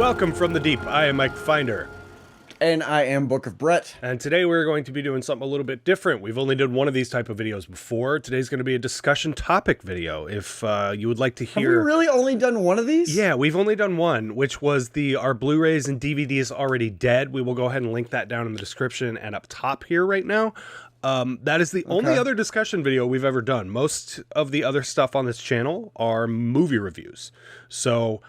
Welcome from the deep. I am Mike Finder. And I am Book of Brett. And today we're going to be doing something a little bit different. We've only done one of these type of videos before. Today's going to be a discussion topic video. If you would like to hear... Have we really only done one of these? Yeah, we've only done one, which was our Blu-rays and DVDs already dead. We will go ahead and link that down in the description and up top here right now. That is the only other discussion video we've ever done. Most of the other stuff on this channel are movie reviews. So...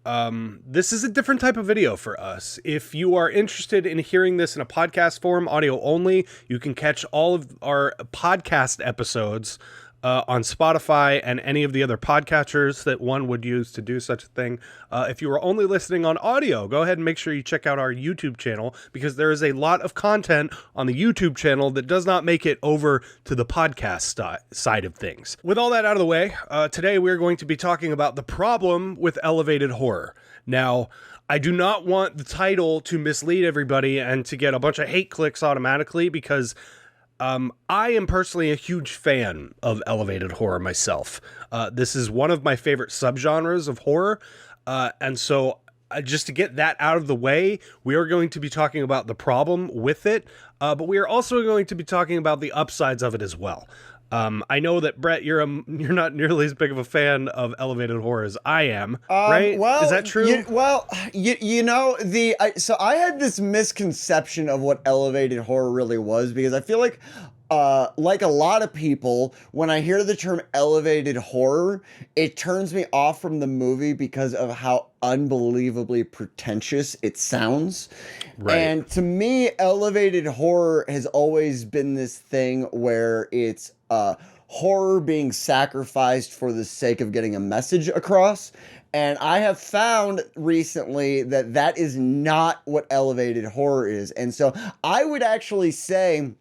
this is a different type of video for us. If you are interested in hearing this in a podcast form, audio only, you can catch all of our podcast episodes on Spotify and any of the other podcatchers that one would use to do such a thing. If you are only listening on audio, go ahead and make sure you check out our YouTube channel, because there is a lot of content on the YouTube channel that does not make it over to the podcast side of things. With all that out of the way, today we're going to be talking about the problem with elevated horror. Now, I do not want the title to mislead everybody and to get a bunch of hate clicks automatically, because I am personally a huge fan of elevated horror myself. This is one of my favorite subgenres of horror. And so just to get that out of the way, we are going to be talking about the problem with it. But we are also going to be talking about the upsides of it as well. I know that, Brett, you're not nearly as big of a fan of elevated horror as I am, right? Well, is that true? So I had this misconception of what elevated horror really was, because I feel like a lot of people, when I hear the term elevated horror, it turns me off from the movie because of how unbelievably pretentious it sounds. Right. And to me, elevated horror has always been this thing where it's horror being sacrificed for the sake of getting a message across. And I have found recently that that is not what elevated horror is. And so I would actually say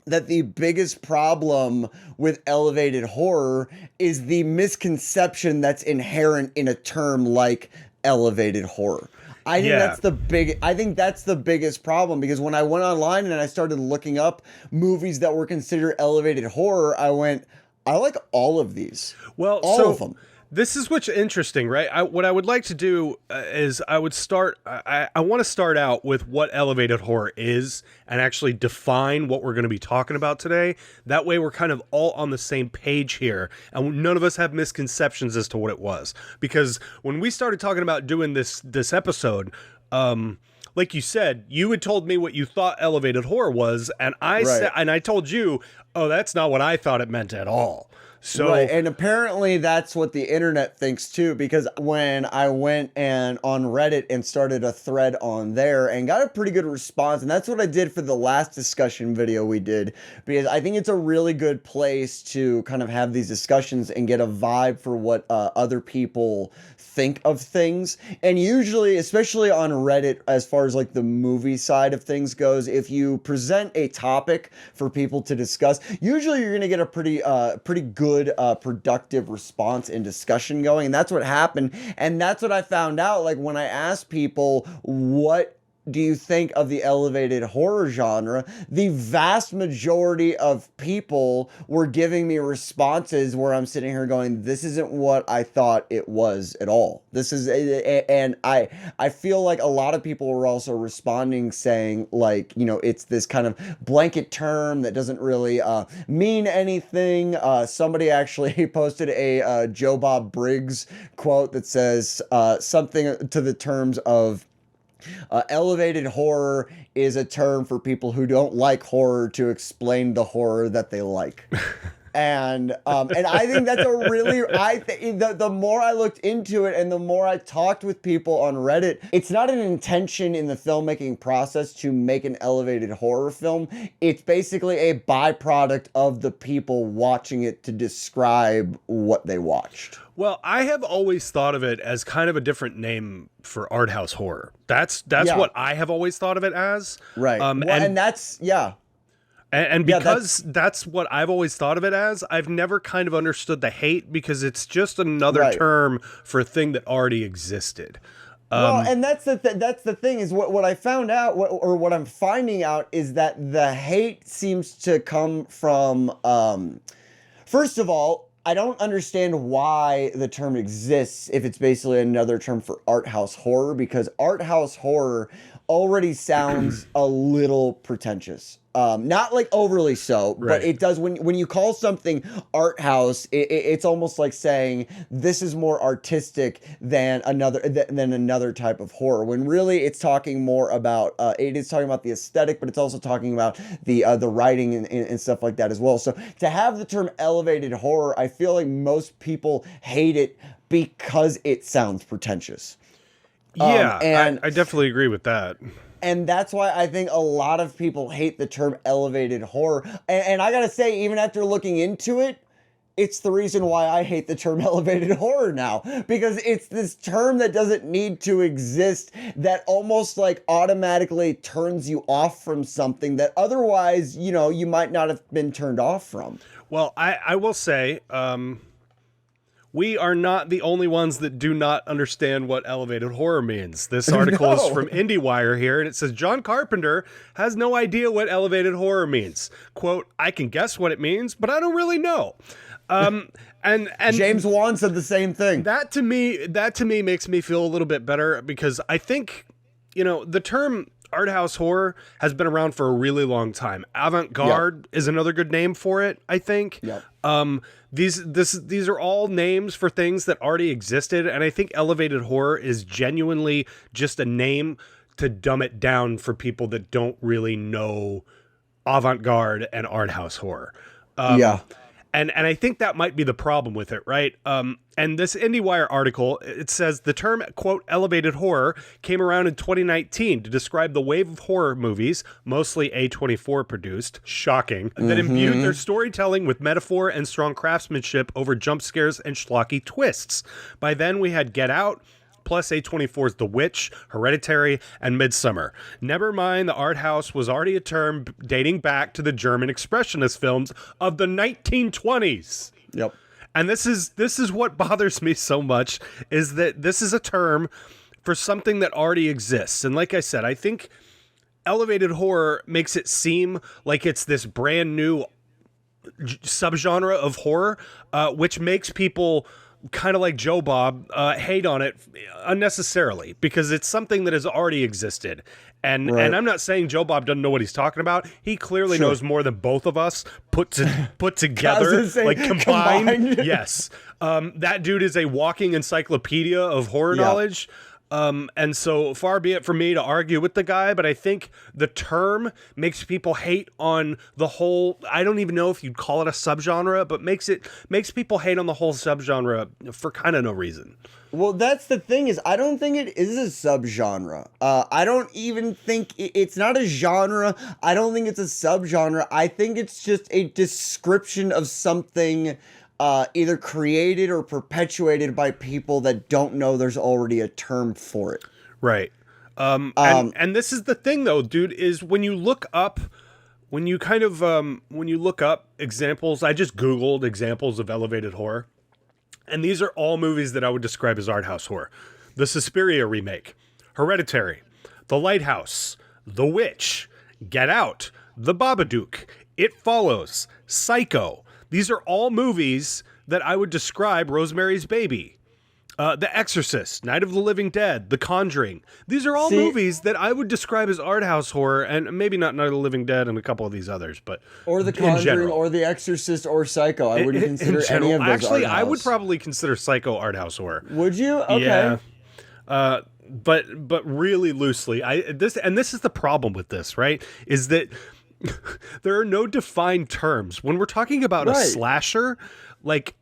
that the biggest problem with elevated horror is the misconception that's inherent in a term like elevated horror. I think that's the biggest problem, because when I went online and I started looking up movies that were considered elevated horror, I went, I like all of these. Well, all of them. This is what's interesting, right? What I would like to do is I want to start out with what elevated horror is and actually define what we're going to be talking about today. That way we're kind of all on the same page here, and none of us have misconceptions as to what it was. Because when we started talking about doing this episode, like you said, you had told me what you thought elevated horror was, and I told you, oh, that's not what I thought it meant at all. So, right, and apparently that's what the internet thinks too, because when I went on Reddit and started a thread on there and got a pretty good response, and that's what I did for the last discussion video we did, because I think it's a really good place to kind of have these discussions and get a vibe for what other people think of things. And usually, especially on Reddit, as far as like the movie side of things goes, if you present a topic for people to discuss, usually you're going to get a pretty good productive response and discussion going. And that's what happened. And that's what I found out. Like, when I asked people, what do you think of the elevated horror genre, the vast majority of people were giving me responses where I'm sitting here going, this isn't what I thought it was at all. This is, and I feel like a lot of people were also responding saying, like, you know, it's this kind of blanket term that doesn't really mean anything. Somebody actually posted a Joe Bob Briggs quote that says something to the terms of, elevated horror is a term for people who don't like horror to explain the horror that they like. And I think that's a really, the more I looked into it and the more I talked with people on Reddit, it's not an intention in the filmmaking process to make an elevated horror film. It's basically a byproduct of the people watching it to describe what they watched. Well, I have always thought of it as kind of a different name for art house horror. That's what I have always thought of it as. Right. And that's, yeah. And because that's what I've always thought of it as, I've never kind of understood the hate, because it's just another term for a thing that already existed. Well, and that's the thing is what I found out, what I'm finding out is that the hate seems to come from, first of all, I don't understand why the term exists if it's basically another term for art house horror, because art house horror already sounds a little pretentious. Not like overly so, but Right. it does when you call something art house, it's almost like saying this is more artistic than another type of horror. When really it's talking more about it is talking about the aesthetic, but it's also talking about the writing and stuff like that as well. So to have the term elevated horror, I feel like most people hate it because it sounds pretentious. Yeah, And I definitely agree with that. and that's why I think a lot of people hate the term elevated horror. And I gotta say, even after looking into it, it's the reason why I hate the term elevated horror now. Because it's this term that doesn't need to exist, that almost like automatically turns you off from something that otherwise, you might not have been turned off from. Well, I will say, we are not the only ones that do not understand what elevated horror means. This article is from IndieWire here, and it says John Carpenter has no idea what elevated horror means. Quote, I can guess what it means, but I don't really know. And James Wan said the same thing. That to me makes me feel a little bit better, because I think, the term art house horror has been around for a really long time. Avant-garde is another good name for it, I think. Yep. These are all names for things that already existed, and I think elevated horror is genuinely just a name to dumb it down for people that don't really know avant-garde and art house horror. Yeah. And I think that might be the problem with it, right? And this IndieWire article, it says the term, quote, elevated horror came around in 2019 to describe the wave of horror movies, mostly A24 produced, shocking, that imbued their storytelling with metaphor and strong craftsmanship over jump scares and schlocky twists. By then, we had Get Out, plus A24's The Witch, Hereditary, and Midsummer. Never mind, the art house was already a term dating back to the German expressionist films of the 1920s. Yep. And this is what bothers me so much, is that this is a term for something that already exists. And like I said, I think elevated horror makes it seem like it's this brand new subgenre of horror, which makes people kind of like Joe Bob hate on it unnecessarily, because it's something that has already existed. And and I'm not saying Joe Bob doesn't know what he's talking about. He clearly knows more than both of us put together, like combined. Yes. That dude is a walking encyclopedia of horror knowledge. And so far be it for me to argue with the guy, but I think the term makes people hate on the whole, I don't even know if you'd call it a subgenre, but makes people hate on the whole subgenre for kind of no reason. Well, that's the thing, is I don't think it is a subgenre. I don't even think it's not a genre. I don't think it's a subgenre. I think it's just a description of something either created or perpetuated by people that don't know there's already a term for it. Right. And this is the thing though, dude, is when you look up examples, I just Googled examples of elevated horror, and these are all movies that I would describe as art house horror. The Suspiria remake, Hereditary, The Lighthouse, The Witch, Get Out, The Babadook, It Follows, Psycho. These are all movies that I would describe, Rosemary's Baby, The Exorcist, Night of the Living Dead, The Conjuring. These are all movies that I would describe as art house horror, and maybe not Night of the Living Dead and a couple of these others, but or The Conjuring, or The Exorcist, or Psycho. I wouldn't consider any of those actually, art house. I would probably consider Psycho art house horror. Would you? Okay. Yeah. But really loosely. This is the problem with this, right? Is that there are no defined terms. When we're talking about a slasher, like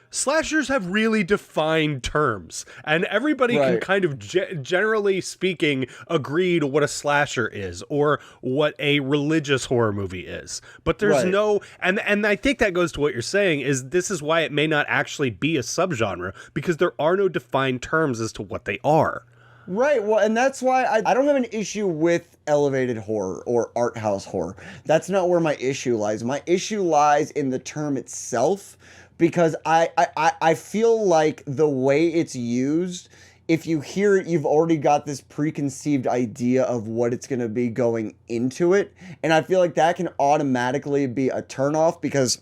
slashers have really defined terms, and everybody can kind of generally speaking agree to what a slasher is or what a religious horror movie is. But there's no, and I think that goes to what you're saying, is this is why it may not actually be a subgenre, because there are no defined terms as to what they are. Right, well, and that's why I don't have an issue with elevated horror or art house horror. That's not where my issue lies. My issue lies in the term itself, because I feel like the way it's used, if you hear it, you've already got this preconceived idea of what it's going to be going into it, and I feel like that can automatically be a turnoff, because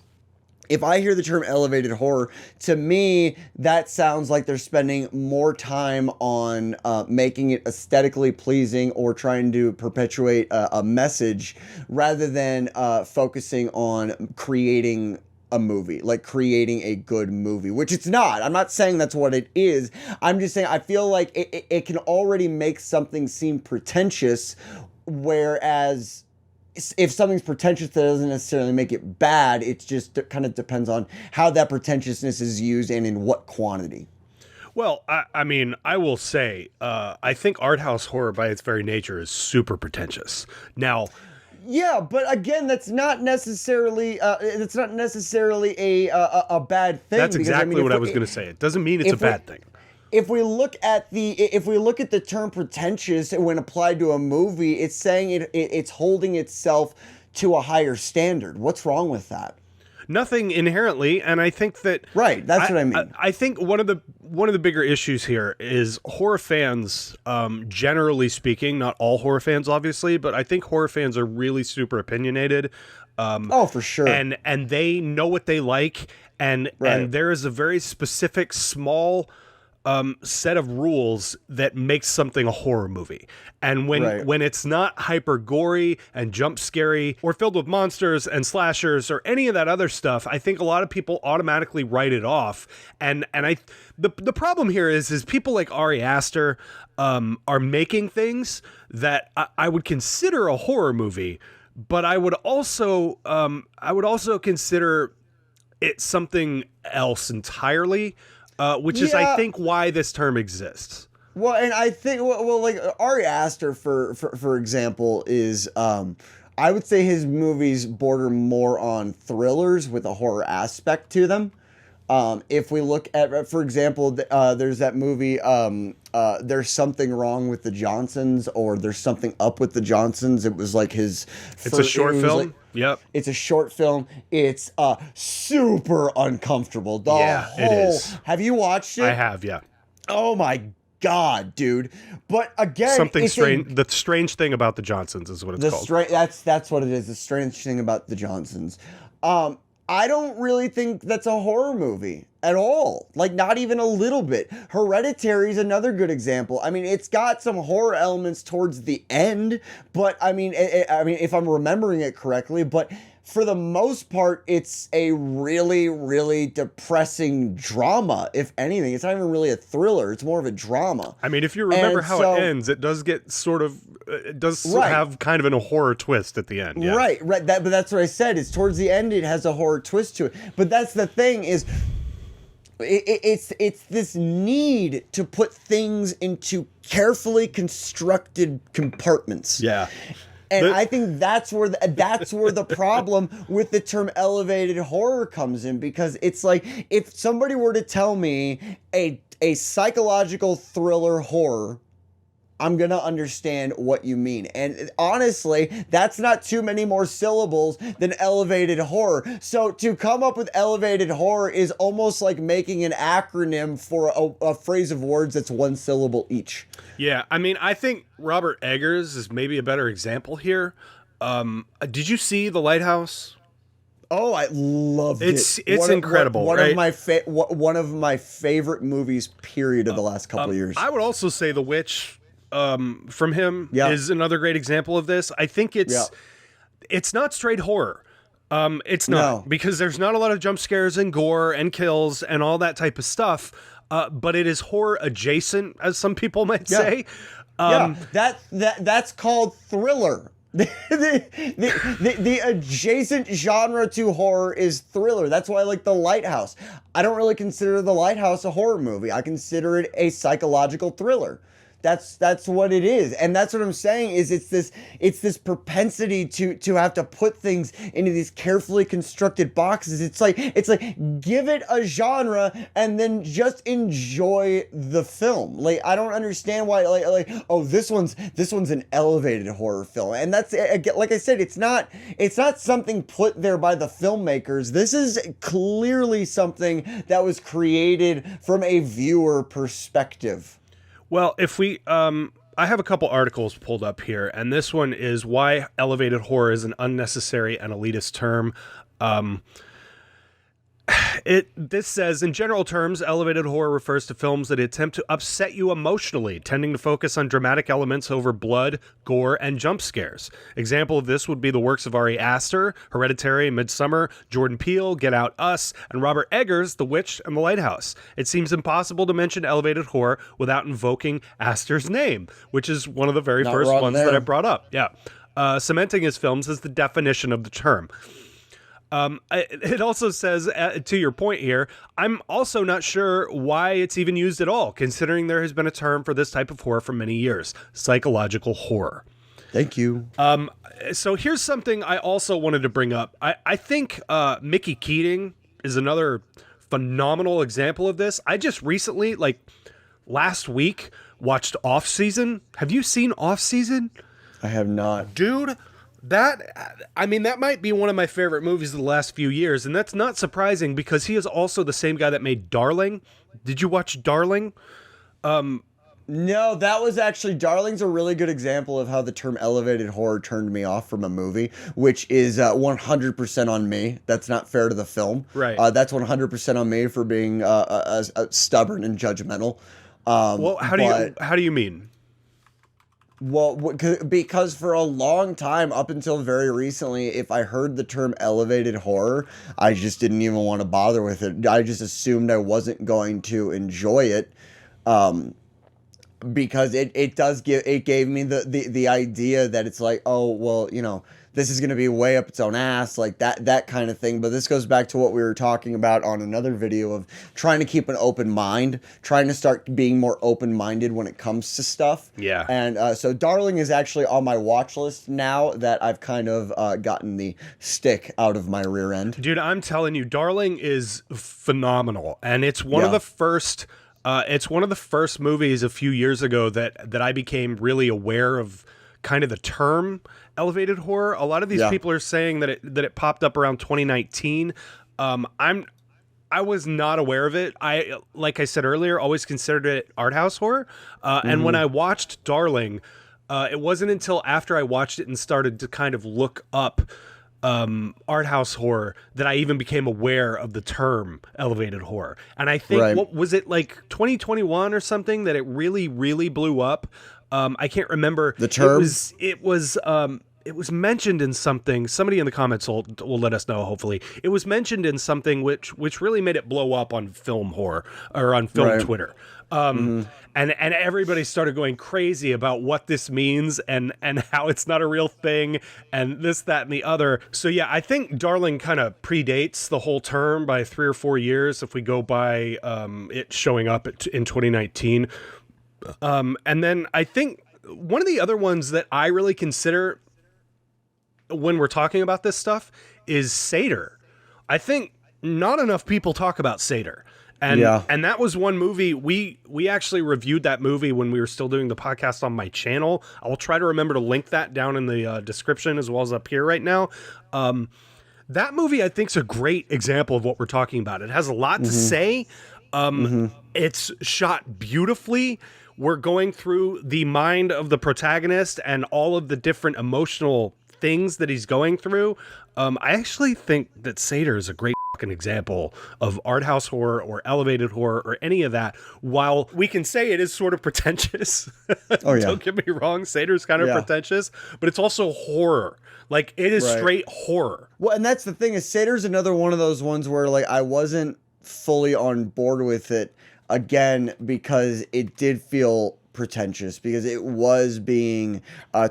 if I hear the term elevated horror, to me, that sounds like they're spending more time on making it aesthetically pleasing or trying to perpetuate a message rather than focusing on creating a movie, like creating a good movie, which it's not. I'm not saying that's what it is. I'm just saying I feel like it can already make something seem pretentious, whereas if something's pretentious, that doesn't necessarily make it bad. It just kind of depends on how that pretentiousness is used and in what quantity. Well, I mean, I will say, I think art house horror by its very nature is super pretentious. Now, yeah, but again, that's not necessarily a bad thing. That's exactly what I was going to say. It doesn't mean it's a bad thing. If we look at the term pretentious when applied to a movie, it's saying it's holding itself to a higher standard. What's wrong with that? Nothing inherently, and I think that right. That's what I mean. I think one of the bigger issues here is horror fans, generally speaking, not all horror fans, obviously, but I think horror fans are really super opinionated. Oh, for sure. And they know what they like, and there is a very specific small set of rules that makes something a horror movie. And when it's not hyper gory and jump scary or filled with monsters and slashers or any of that other stuff, I think a lot of people automatically write it off. And the problem here is people like Ari Aster are making things that I would consider a horror movie, but I would also consider it something else entirely. Which is, I think, why this term exists. Well, and I think, like Ari Aster, for example, is, I would say his movies border more on thrillers with a horror aspect to them. If we look at, for example, there's that movie, There's Something Wrong with the Johnsons, or There's Something Up with the Johnsons. It was like his... It's a short film? Yep. It's a short film. It's super uncomfortable. It is. Have you watched it? I have, yeah. Oh my God, dude. But again... Something strange. The strange thing about the Johnsons is what it's called. That's what it is. The strange thing about the Johnsons. I don't really think that's a horror movie at all. Like, not even a little bit. Hereditary is another good example. I mean, it's got some horror elements towards the end, but I mean, if I'm remembering it correctly, but for the most part, it's a really, really depressing drama, if anything. It's not even really a thriller. It's more of a drama. I mean, if you remember how it ends, it does get sort of... It does have kind of a horror twist at the end. Yeah. Right. But that's what I said. Is towards the end, it has a horror twist to it. But that's the thing is... It's this need to put things into carefully constructed compartments. Yeah. And I think that's where the problem with the term elevated horror comes in, because it's like, if somebody were to tell me a psychological thriller horror, I'm going to understand what you mean. And honestly, that's not too many more syllables than elevated horror. So to come up with elevated horror is almost like making an acronym for a phrase of words that's one syllable each. Yeah, I mean, I think Robert Eggers is maybe a better example here. Did you see The Lighthouse? Oh, I loved it. It's incredible. One of my favorite movies, period, of the last couple of years. I would also say The Witch... from him is another great example of this. I think it's not straight horror. It's not, because there's not a lot of jump scares and gore and kills and all that type of stuff. But it is horror adjacent, as some people might say. That's called thriller. The adjacent genre to horror is thriller. That's why I like The Lighthouse. I don't really consider The Lighthouse a horror movie. I consider it a psychological thriller. That's what it is. And that's what I'm saying is it's this propensity to have to put things into these carefully constructed boxes. It's like give it a genre and then just enjoy the film. Like, I don't understand why this one's an elevated horror film. And that's, like I said, it's not something put there by the filmmakers. This is clearly something that was created from a viewer perspective. Well, if we, I have a couple articles pulled up here, and this one is why elevated horror is an unnecessary and elitist term. This says, in general terms, elevated horror refers to films that attempt to upset you emotionally, tending to focus on dramatic elements over blood, gore, and jump scares. Example of this would be the works of Ari Aster, Hereditary, Midsummer, Jordan Peele, Get Out, Us, and Robert Eggers' The Witch and the Lighthouse. It seems impossible to mention elevated horror without invoking Aster's name, which is one of the very first ones that I brought up. Yeah. Cementing his films as the definition of the term. It also says, to your point here, I'm also not sure why it's even used at all, considering there has been a term for this type of horror for many years, psychological horror. Thank you. So here's something I also wanted to bring up. I think Mickey Keating is another phenomenal example of this. I just recently, like last week, watched Off Season. Have you seen Off Season? I have not. Dude, that might be one of my favorite movies of the last few years, and that's not surprising because he is also the same guy that made Darling. Did you watch Darling? No, that was actually, Darling's a really good example of how the term elevated horror turned me off from a movie, which is 100% on me. That's not fair to the film. Right. That's 100% on me for being stubborn and judgmental. Well, how do you mean? Well, because for a long time, up until very recently, if I heard the term elevated horror, I just didn't even want to bother with it. I just assumed I wasn't going to enjoy it, because it gave me the idea that it's like, oh, well, you know, this is going to be way up its own ass, like that kind of thing. But this goes back to what we were talking about on another video of trying to keep an open mind, trying to start being more open-minded when it comes to stuff. Yeah. And so Darling is actually on my watch list now that I've kind of gotten the stick out of my rear end. Dude, I'm telling you, Darling is phenomenal. And it's one of the first... it's one of the first movies a few years ago that I became really aware of kind of the term elevated horror. A lot of these people are saying that it popped up around 2019. I was not aware of it. I, like I said earlier, always considered it art house horror. And when I watched Darling, it wasn't until after I watched it and started to kind of look up art house horror that I even became aware of the term elevated horror. And I think, what was it, like 2021 or something, that it really, really blew up? I can't remember the term. It was mentioned in something. Somebody in the comments will let us know. Hopefully, it was mentioned in something which really made it blow up on film horror or on film Twitter. And everybody started going crazy about what this means and how it's not a real thing and this, that, and the other. So yeah, I think Darling kind of predates the whole term by 3 or 4 years if we go by it showing up in 2019. And then I think one of the other ones that I really consider when we're talking about this stuff is Seder. I think not enough people talk about Seder. And that was one movie, we actually reviewed that movie when we were still doing the podcast on my channel. I will try to remember to link that down in the description as well as up here right now. That movie, I think, is a great example of what we're talking about. It has a lot to say. It's shot beautifully. We're going through the mind of the protagonist and all of the different emotional things that he's going through. I actually think that Seder is a great fucking example of art house horror or elevated horror or any of that. While we can say it is sort of pretentious, don't get me wrong, Seder's kind of pretentious, but it's also horror. Like, it is straight horror. Well, and that's the thing, is Seder's another one of those ones where, like, I wasn't fully on board with it, again, because it did feel pretentious, because it was being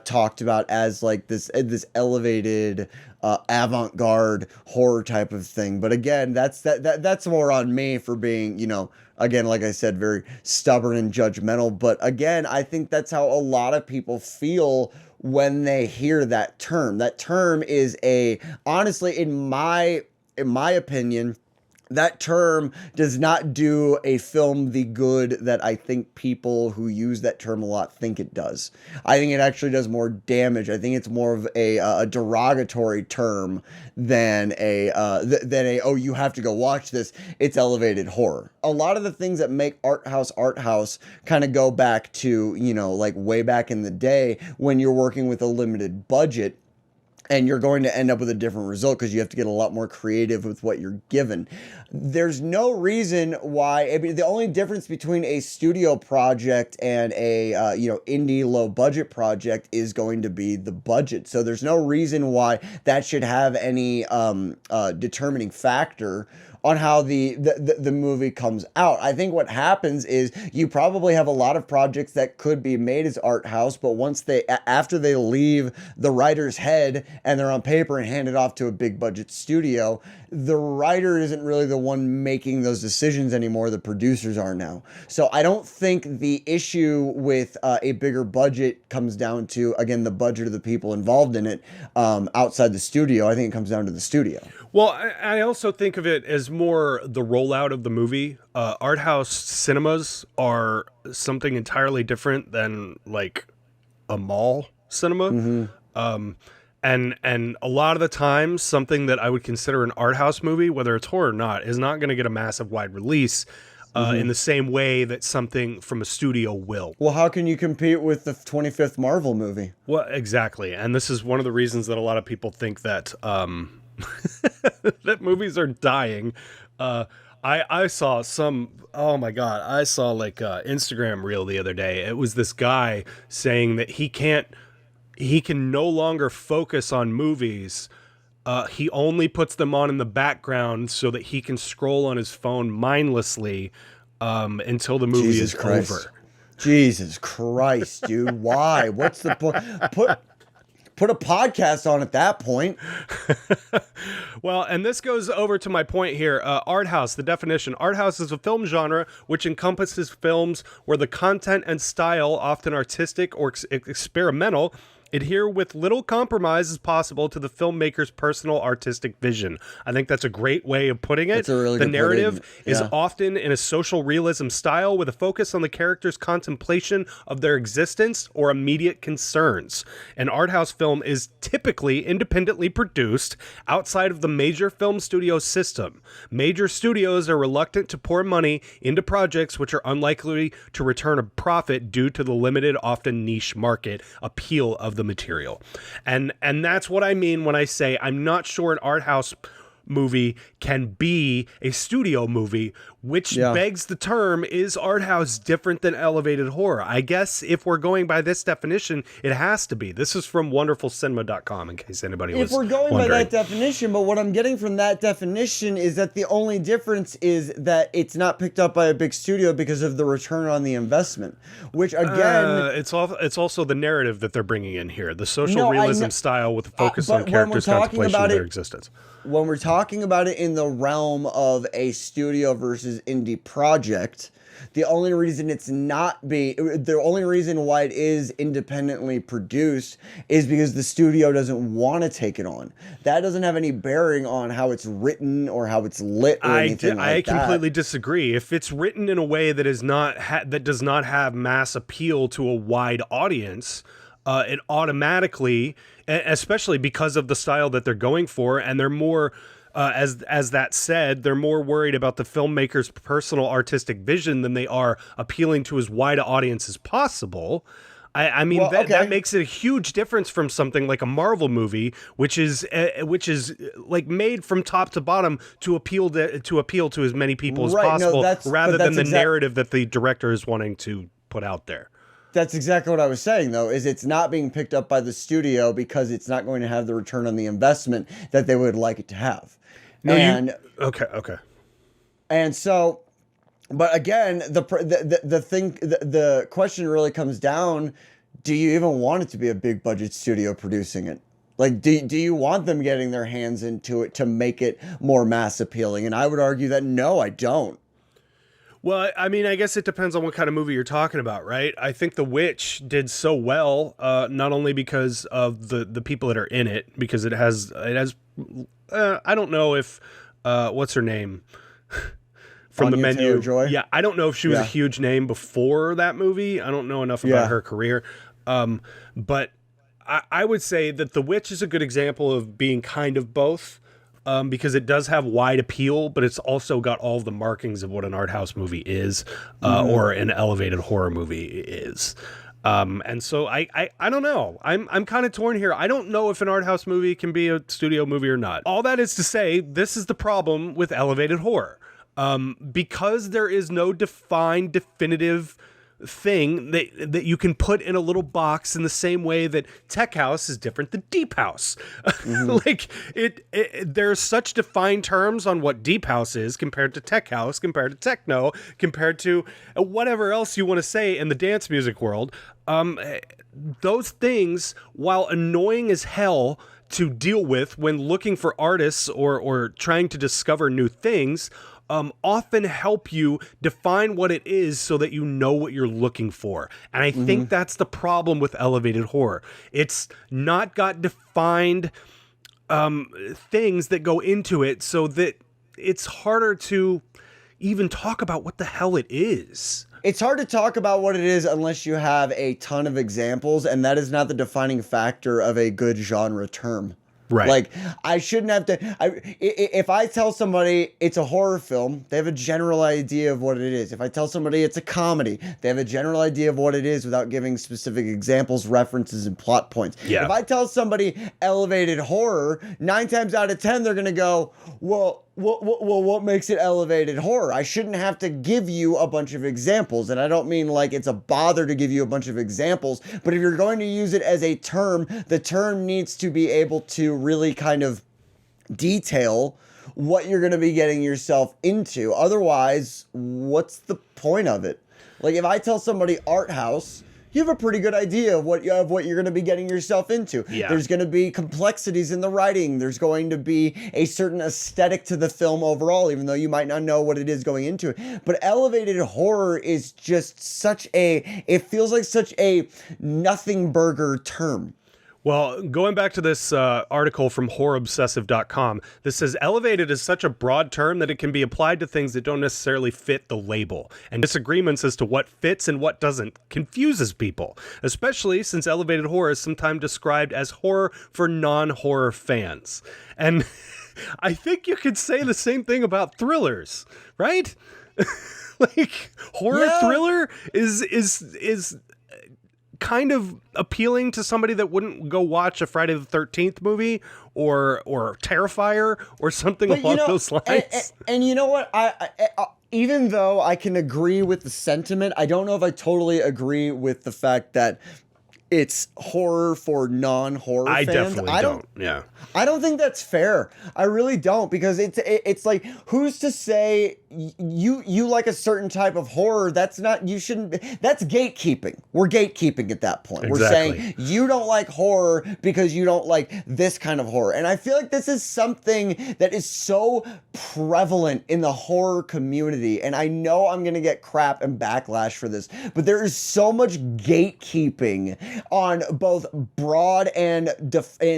talked about as like this elevated avant-garde horror type of thing. But again, that's more on me for being, you know, again, like I said, very stubborn and judgmental. But again, I think that's how a lot of people feel when they hear that term. That term is honestly, in my opinion, that term does not do a film the good that I think people who use that term a lot think it does. I think it actually does more damage. I think it's more of a derogatory term than oh, you have to go watch this, it's elevated horror. A lot of the things that make art house kind of go back to, you know, like way back in the day when you're working with a limited budget. and you're going to end up with a different result because you have to get a lot more creative with what you're given. There's no reason why. I mean, the only difference between a studio project and a indie low budget project is going to be the budget. So there's no reason why that should have any determining factor on how the movie comes out. I think what happens is you probably have a lot of projects that could be made as art house, but after they leave the writer's head and they're on paper and handed off to a big budget studio, the writer isn't really the one making those decisions anymore. The producers are now. So I don't think the issue with a bigger budget comes down to, again, the budget of the people involved in it outside the studio. I think it comes down to the studio. Well, I also think of it as more the rollout of the movie. Art house cinemas are something entirely different than like a mall cinema. Mm-hmm. And a lot of the time, something that I would consider an art house movie, whether it's horror or not, is not going to get a massive wide release in the same way that something from a studio will. Well, how can you compete with the 25th Marvel movie? Well, exactly. And this is one of the reasons that a lot of people think that that movies are dying. I saw some, oh my God, I saw like Instagram reel the other day. It was this guy saying that he can no longer focus on movies. He only puts them on in the background so that he can scroll on his phone mindlessly until the movie is over. Jesus Christ, dude. Why? What's the point? Put a podcast on at that point. Well, and this goes over to my point here. Art house, the definition. Art house is a film genre which encompasses films where the content and style, often artistic or experimental, adhere with little compromise as possible to the filmmaker's personal artistic vision. I think that's a great way of putting it. That's a really the good narrative yeah. is often in a social realism style with a focus on the character's contemplation of their existence or immediate concerns. An art house film is typically independently produced outside of the major film studio system. Major studios are reluctant to pour money into projects which are unlikely to return a profit due to the limited, often niche market appeal of the material. And that's what I mean when I say I'm not sure an art house movie can be a studio movie, which begs the term, is art house different than elevated horror? I guess if we're going by this definition, it has to be. This is from wonderfulcinema.com in case anybody was wondering. If we're going wondering. by that definition, but what I'm getting from that definition is that the only difference is that it's not picked up by a big studio because of the return on the investment, which again... it's also the narrative that they're bringing in here, the social realism style with a focus on characters' contemplation of their existence. When we're talking about it in the realm of a studio versus indie project, the only reason why it is independently produced is because the studio doesn't want to take it on. That doesn't have any bearing on how it's written or how it's lit or anything like that. I completely disagree. If it's written in a way that is not that does not have mass appeal to a wide audience, it automatically, especially because of the style that they're going for, and they're more, as that said, they're more worried about the filmmaker's personal artistic vision than they are appealing to as wide an audience as possible. I mean, that makes it a huge difference from something like a Marvel movie, which is like made from top to bottom to appeal to as many people as possible, rather than the narrative that the director is wanting to put out there. That's exactly what I was saying, though, is it's not being picked up by the studio because it's not going to have the return on the investment that they would like it to have. Okay. And so, but again, the question really comes down, do you even want it to be a big budget studio producing it? Like, do you want them getting their hands into it to make it more mass appealing? And I would argue that no, I don't. Well, I mean, I guess it depends on what kind of movie you're talking about, right? I think The Witch did so well, not only because of the people that are in it, because it has I don't know if what's her name from Anya the menu. Taylor-Joy? Yeah, I don't know if she was a huge name before that movie. I don't know enough about her career, but I would say that The Witch is a good example of being kind of both. Because it does have wide appeal, but it's also got all the markings of what an art house movie is, or an elevated horror movie is. And so I don't know. I'm kind of torn here. I don't know if an art house movie can be a studio movie or not. All that is to say, this is the problem with elevated horror. Because there is no defined, definitive thing that you can put in a little box in the same way that tech house is different than deep house. Like there's such defined terms on what deep house is compared to tech house, compared to techno, compared to whatever else you want to say in the dance music world. Those things, while annoying as hell to deal with when looking for artists or trying to discover new things, often help you define what it is so that you know what you're looking for. And I think that's the problem with elevated horror. It's not got defined things that go into it, so that it's harder to even talk about what the hell it is. It's hard to talk about what it is unless you have a ton of examples, and that is not the defining factor of a good genre term. Right. Like, I shouldn't have to... if I tell somebody it's a horror film, they have a general idea of what it is. If I tell somebody it's a comedy, they have a general idea of what it is without giving specific examples, references, and plot points. Yeah. If I tell somebody elevated horror, 9 times out of 10, they're going to go, well, what makes it elevated horror? I shouldn't have to give you a bunch of examples. And I don't mean like it's a bother to give you a bunch of examples, but if you're going to use it as a term, the term needs to be able to really kind of detail what you're going to be getting yourself into. Otherwise, what's the point of it? Like, if I tell somebody art house, you have a pretty good idea of what you're going to be getting yourself into. Yeah. There's going to be complexities in the writing. There's going to be a certain aesthetic to the film overall, even though you might not know what it is going into it. But elevated horror is just it feels like such a nothing burger term. Well, going back to this article from horrorobsessive.com, this says elevated is such a broad term that it can be applied to things that don't necessarily fit the label, and disagreements as to what fits and what doesn't confuses people, especially since elevated horror is sometimes described as horror for non-horror fans. And I think you could say the same thing about thrillers, right? Like, horror thriller is kind of appealing to somebody that wouldn't go watch a Friday the 13th movie or Terrifier or something along those lines. And you know what? I even though I can agree with the sentiment, I don't know if I totally agree with the fact that it's horror for non-horror fans. I definitely don't. Yeah. I don't think that's fair. I really don't, because it's like, who's to say you like a certain type of horror? That's gatekeeping. We're gatekeeping at that point. Exactly. We're saying you don't like horror because you don't like this kind of horror. And I feel like this is something that is so prevalent in the horror community. And I know I'm going to get crap and backlash for this, but there is so much gatekeeping on both broad and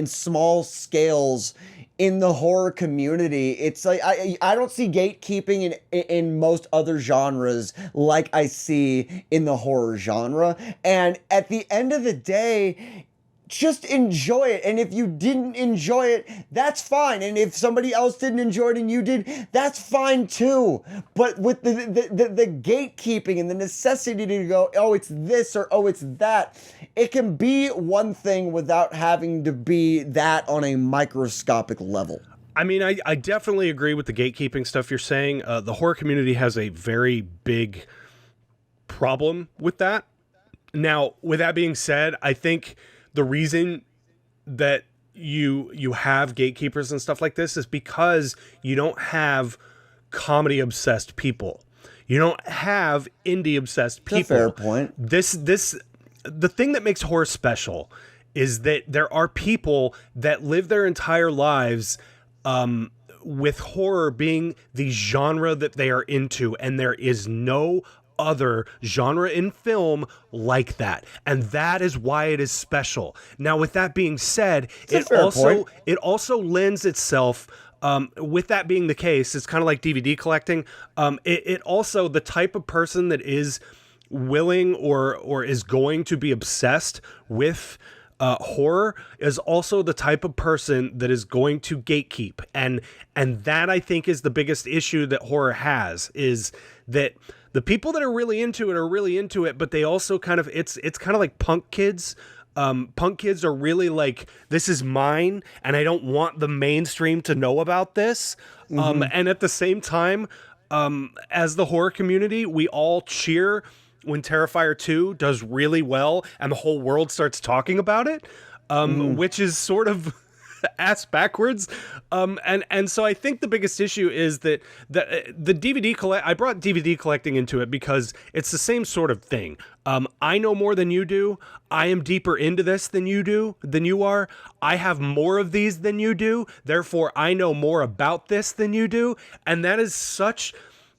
small scales in the horror community. It's like I don't see gatekeeping in most other genres like I see in the horror genre. And at the end of the day, just enjoy it. And if you didn't enjoy it, that's fine. And if somebody else didn't enjoy it and you did, that's fine too. But with the gatekeeping and the necessity to go, oh, it's this or oh, it's that, it can be one thing without having to be that on a microscopic level. I mean, I definitely agree with the gatekeeping stuff you're saying. The horror community has a very big problem with that. Now, with that being said, I think the reason that you have gatekeepers and stuff like this is because you don't have comedy obsessed people. You don't have indie obsessed people. That's a fair point. The thing that makes horror special is that there are people that live their entire lives with horror being the genre that they are into, and there is no other genre in film like that, and that is why it is special. Now, with that being said, it also lends itself, with that being the case, it's kind of like DVD collecting. It also, the type of person that is willing or is going to be obsessed with horror is also the type of person that is going to gatekeep, and that I think is the biggest issue that horror has, is that The people that are really into it, but they also kind of, it's kind of like punk kids. Punk kids are really like, this is mine, and I don't want the mainstream to know about this. And at the same time, as the horror community, we all cheer when Terrifier 2 does really well and the whole world starts talking about it, which is sort of ass backwards. And so I think the biggest issue is that the DVD I brought DVD collecting into it because it's the same sort of thing. I know more than you do. I am deeper into this than you are. I have more of these than you do. Therefore, I know more about this than you do. And that is such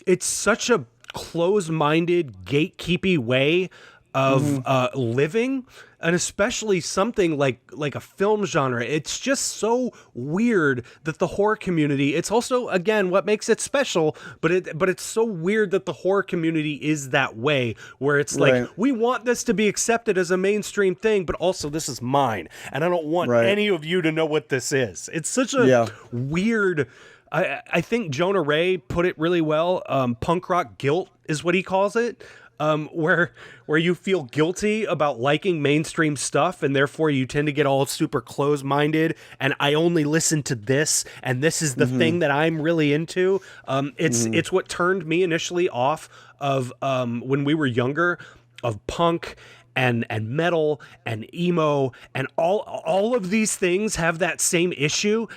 a close-minded, gatekeepy way of living, and especially something like a film genre. It's just so weird that the horror community, it's also, again, what makes it special, but it's so weird that the horror community is that way, where it's like, we want this to be accepted as a mainstream thing, but also this is mine, and I don't want any of you to know what this is. It's such a weird... I think Jonah Ray put it really well. Punk rock guilt is what he calls it, where you feel guilty about liking mainstream stuff, and therefore you tend to get all super close-minded, and I only listen to this, and this is the thing that I'm really into. It's what turned me initially off of when we were younger, of punk and metal and emo, and all of these things have that same issue,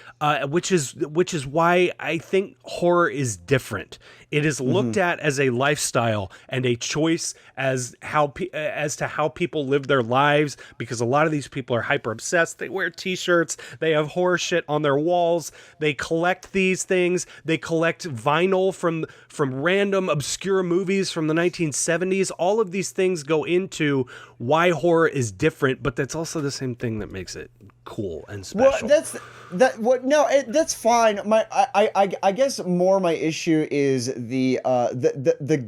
which is why I think horror is different. It is looked at as a lifestyle and a choice as to how people live their lives, because a lot of these people are hyper obsessed. They wear t-shirts, they have horror shit on their walls, they collect these things, they collect vinyl from random obscure movies from the 1970s. All of these things go into why horror is different, but that's also the same thing that makes it cool and special. Well, that's fine. I guess more my issue is the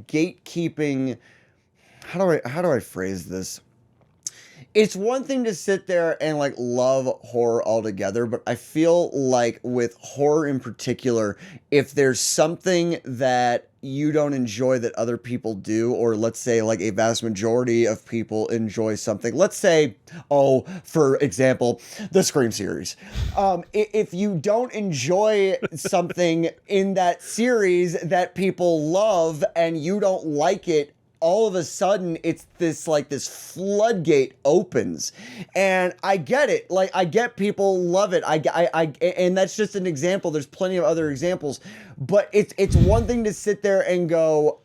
gatekeeping. How do I phrase this? It's one thing to sit there and like love horror altogether, but I feel like with horror in particular, if there's something that you don't enjoy that other people do, or let's say like a vast majority of people enjoy something, let's say, for example, the Scream series. If you don't enjoy something in that series that people love and you don't like it, all of a sudden it's this floodgate opens, and I get it. Like, I get people love it. And that's just an example. There's plenty of other examples, but it's one thing to sit there and go,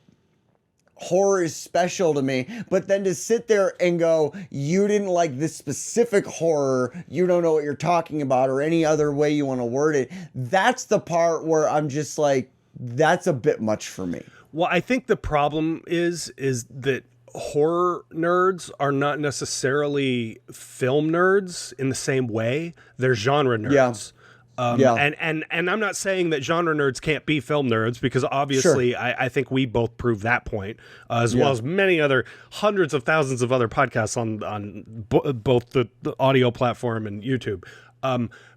horror is special to me, but then to sit there and go, you didn't like this specific horror, you don't know what you're talking about, or any other way you want to word it. That's the part where I'm just like, that's a bit much for me. Well, I think the problem is that horror nerds are not necessarily film nerds in the same way. They're genre nerds. And I'm not saying that genre nerds can't be film nerds, because obviously I think we both prove that point, as well as many other hundreds of thousands of other podcasts on both the audio platform and YouTube.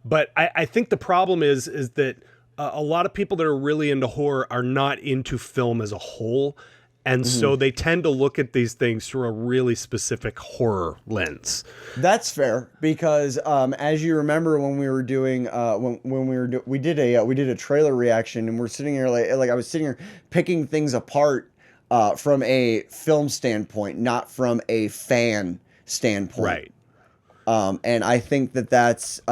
But I think the problem is that a lot of people that are really into horror are not into film as a whole. And so they tend to look at these things through a really specific horror lens. That's fair, because as you remember, when we were doing we did a trailer reaction, and we're sitting here like I was sitting here picking things apart from a film standpoint, not from a fan standpoint. Right. And I think that's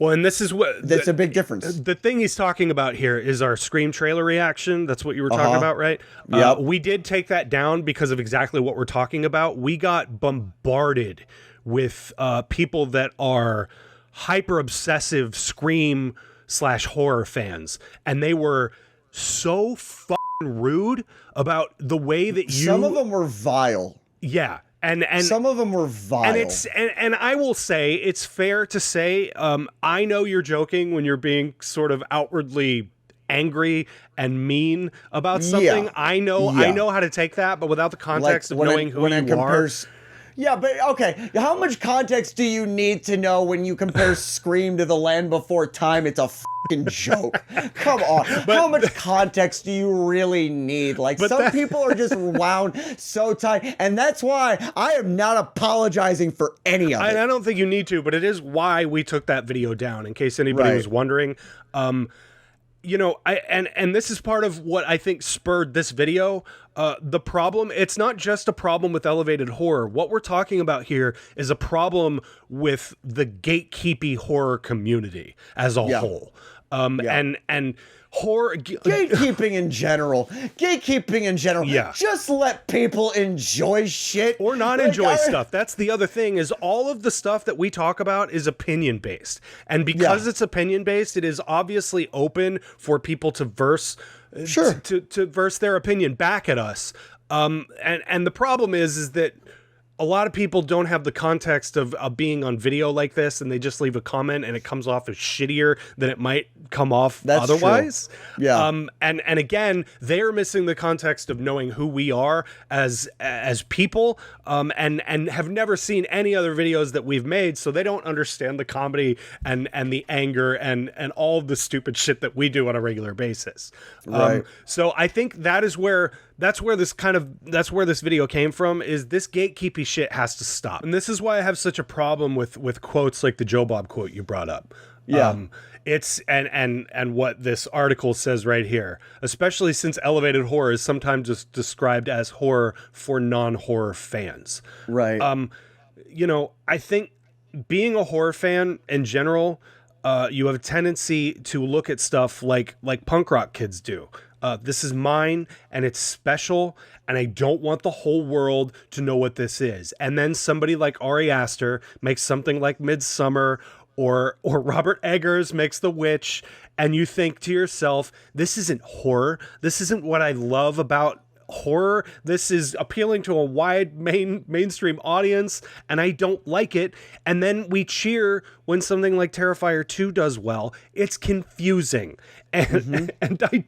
well, and this is that's a big difference. The thing he's talking about here is our Scream trailer reaction. That's what you were talking about, right? Yep. We did take that down because of exactly what we're talking about. We got bombarded with people that are hyper obsessive Scream / horror fans, and they were so fucking rude about the way that you. Some of them were vile. Yeah. And some of them were vile. And I will say, it's fair to say, I know you're joking when you're being sort of outwardly angry and mean about something. Yeah. I know how to take that, but without the context of knowing who you are. Yeah, but okay, how much context do you need to know when you compare Scream to The Land Before Time? It's a fucking joke. Come on. How much context do you really need? Like, some people are just wound so tight, and that's why I am not apologizing for any of it. I don't think you need to, but it is why we took that video down, in case anybody was wondering. You know, and this is part of what I think spurred this video. The problem, it's not just a problem with elevated horror. What we're talking about here is a problem with the gatekeeping horror community as a whole. And horror gatekeeping in general. Yeah. Just let people enjoy shit or not enjoy stuff. That's the other thing, is all of the stuff that we talk about is opinion based. And because it's opinion based, it is obviously open for people to verse to verse their opinion back at us. And the problem is that a lot of people don't have the context of being on video like this, and they just leave a comment and it comes off as shittier than it might come off otherwise. True. Yeah. And again, they're missing the context of knowing who we are as people, and have never seen any other videos that we've made, so they don't understand the comedy and the anger and all of the stupid shit that we do on a regular basis. Right. So I think that's where this video came from, is this gatekeeping shit has to stop. And this is why I have such a problem with quotes like the Joe Bob quote you brought up. Yeah. It's and what this article says right here, especially since elevated horror is sometimes just described as horror for non-horror fans. Right. You know, I think being a horror fan in general, you have a tendency to look at stuff like punk rock kids do. This is mine, and it's special, and I don't want the whole world to know what this is. And then somebody like Ari Aster makes something like Midsummer, or Robert Eggers makes The Witch, and you think to yourself, this isn't horror. This isn't what I love about horror. This is appealing to a wide mainstream audience, and I don't like it. And then we cheer when something like Terrifier 2 does well. It's confusing, and and I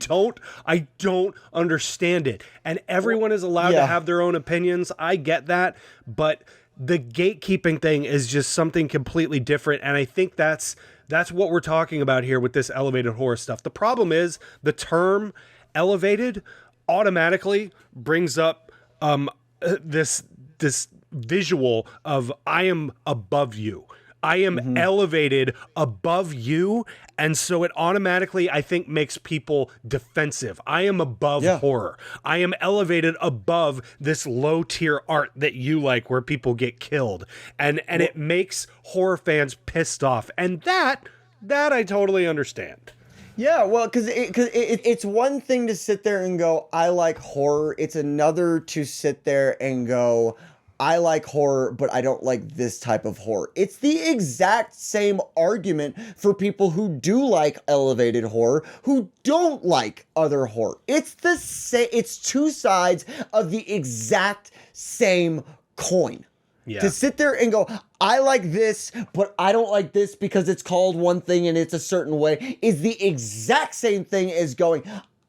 don't understand it. And everyone is allowed to have their own opinions. I get that, but the gatekeeping thing is just something completely different, and I think that's what we're talking about here with this elevated horror stuff. The problem is the term elevated automatically brings up this visual of I am above you. I am elevated above you, and so it automatically, I think, makes people defensive. I am above horror. I am elevated above this low-tier art that you like, where people get killed, and it makes horror fans pissed off, and that I totally understand. Yeah, well, because it's one thing to sit there and go, I like horror. It's another to sit there and go, I like horror, but I don't like this type of horror. It's the exact same argument for people who do like elevated horror, who don't like other horror. It's the same. It's two sides of the exact same coin. Yeah. To sit there and go, I like this, but I don't like this because it's called one thing and it's a certain way, is the exact same thing as going,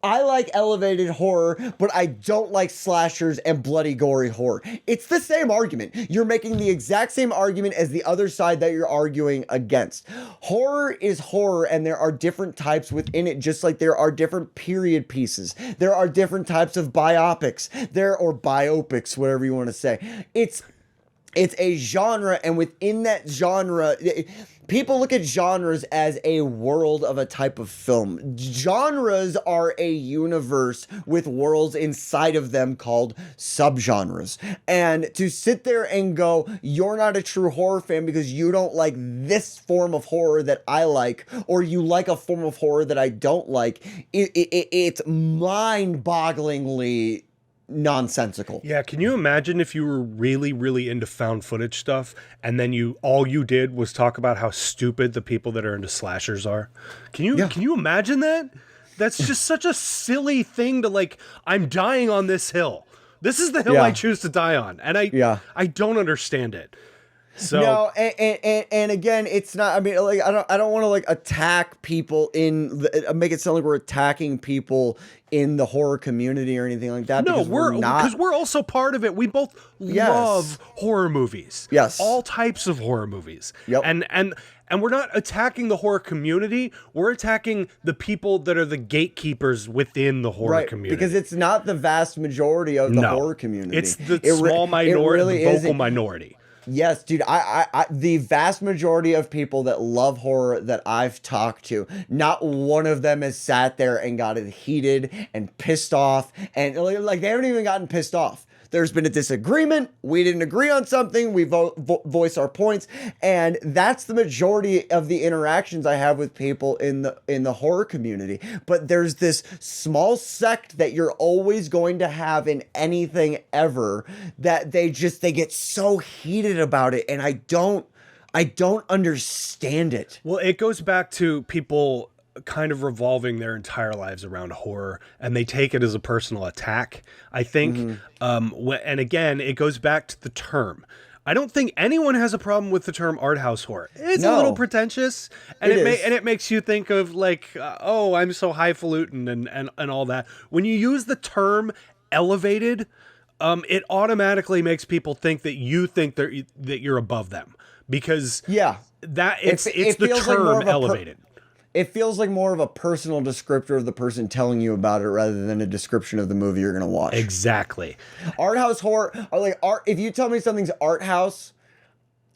I like elevated horror, but I don't like slashers and bloody, gory horror. It's the same argument. You're making the exact same argument as the other side that you're arguing against. Horror is horror, and there are different types within it, just like there are different period pieces. There are different types of biopics, or biopics, whatever you want to say. It's a genre, and within that genre, people look at genres as a world of a type of film. Genres are a universe with worlds inside of them called subgenres. And to sit there and go, you're not a true horror fan because you don't like this form of horror that I like, or you like a form of horror that I don't like, it's mind-bogglingly nonsensical. Yeah, can you imagine if you were really, really into found footage stuff, and then all you did was talk about how stupid the people that are into slashers are? Can you imagine that? That's just such a silly thing to, like, I'm dying on this hill. This is the hill I choose to die on, and I don't understand it. So No, and again, it's not. I mean, like, I don't want to like attack people make it sound like we're attacking people in the horror community or anything like that. no, Because we're not. because we're also part of it. We both Yes. love horror movies. Yes. All types of horror movies. Yep. And we're not attacking the horror community. We're attacking the people that are the gatekeepers within the horror community. Because it's not the vast majority of the horror community. It's the small minority, the vocal minority. Yes, dude. The vast majority of people that love horror that I've talked to, not one of them has sat there and gotten heated and pissed off, and like they haven't even gotten pissed off. There's been a disagreement. We didn't agree on something. We voice our points, and that's the majority of the interactions I have with people in the horror community. But there's this small sect that you're always going to have in anything ever that they get so heated about it, and I don't understand it. Well, it goes back to people kind of revolving their entire lives around horror, and they take it as a personal attack, I think. And again, it goes back to the term. I don't think anyone has a problem with the term art house horror. It's a little pretentious, and it makes you think of like, oh, I'm so highfalutin and all that. When you use the term elevated, it automatically makes people think that you think that you're above them, because it's the term elevated. It feels like more of a personal descriptor of the person telling you about it rather than a description of the movie you're going to watch. Exactly. Art house horror, or like art. If you tell me something's art house,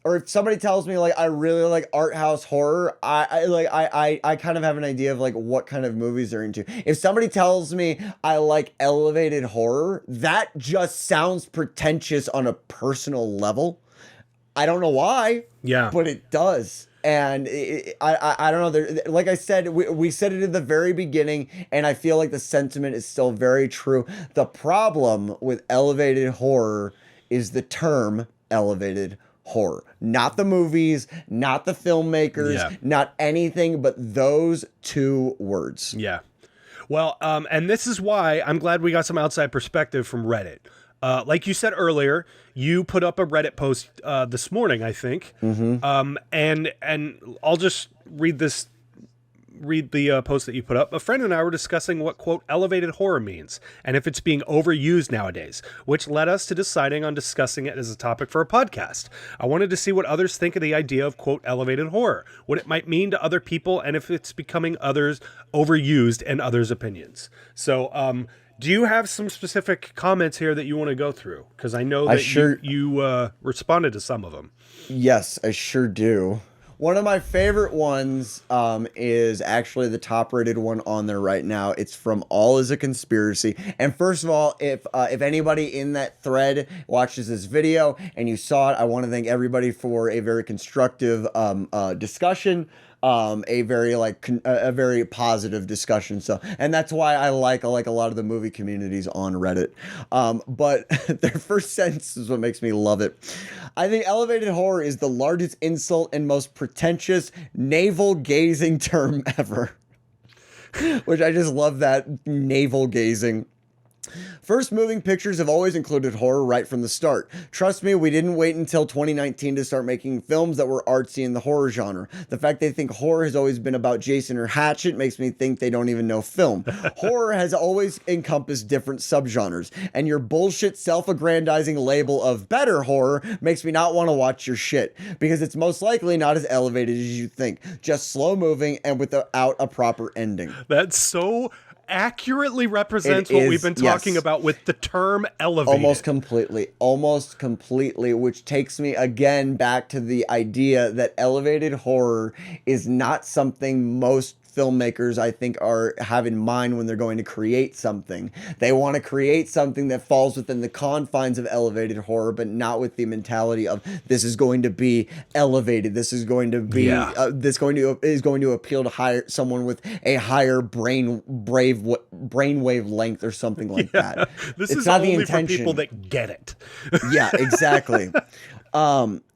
or if somebody tells me like I really like art house horror, I kind of have an idea of like what kind of movies they're into. If somebody tells me I like elevated horror, that just sounds pretentious on a personal level. I don't know why. Yeah. But it does. And I don't know. Like I said, we said it in the very beginning, and I feel like the sentiment is still very true. The problem with elevated horror is the term elevated horror. Not the movies, not the filmmakers, not anything but those two words. Yeah. Well, and this is why I'm glad we got some outside perspective from Reddit. Like you said earlier, you put up a Reddit post this morning, I think. And I'll just read the post that you put up. A friend and I were discussing what, quote, elevated horror means, and if it's being overused nowadays, which led us to deciding on discussing it as a topic for a podcast. I wanted to see what others think of the idea of, quote, elevated horror, what it might mean to other people, and if it's becoming others overused and others' opinions. So, do you have some specific comments here that you want to go through? Because I know that you responded to some of them. Yes, I sure do. One of my favorite ones is actually the top-rated one on there right now. It's from All Is a Conspiracy. And first of all, if anybody in that thread watches this video and you saw it, I want to thank everybody for a very constructive discussion. A very positive discussion. So, and that's why I like a lot of the movie communities on Reddit. But their first sentence is what makes me love it. I think elevated horror is the largest insult and most pretentious navel-gazing term ever. Which I just love that, navel-gazing. First moving pictures have always included horror right from the start. Trust me, we didn't wait until 2019 to start making films that were artsy in the horror genre. The fact they think horror has always been about Jason or Hatchet makes me think they don't even know film. Horror has always encompassed different subgenres, and your bullshit self-aggrandizing label of better horror makes me not want to watch your shit, because it's most likely not as elevated as you think, just slow-moving and without a proper ending. That's so accurately represents what we've been talking about with the term elevated. Almost completely, which takes me again back to the idea that elevated horror is not something most filmmakers, I think, have in mind when they're going to create something. They want to create something that falls within the confines of elevated horror, but not with the mentality of this is going to be elevated. This is going to be is going to appeal to someone with a higher brainwave length or something like that. This is not only for people that get it. Yeah, exactly.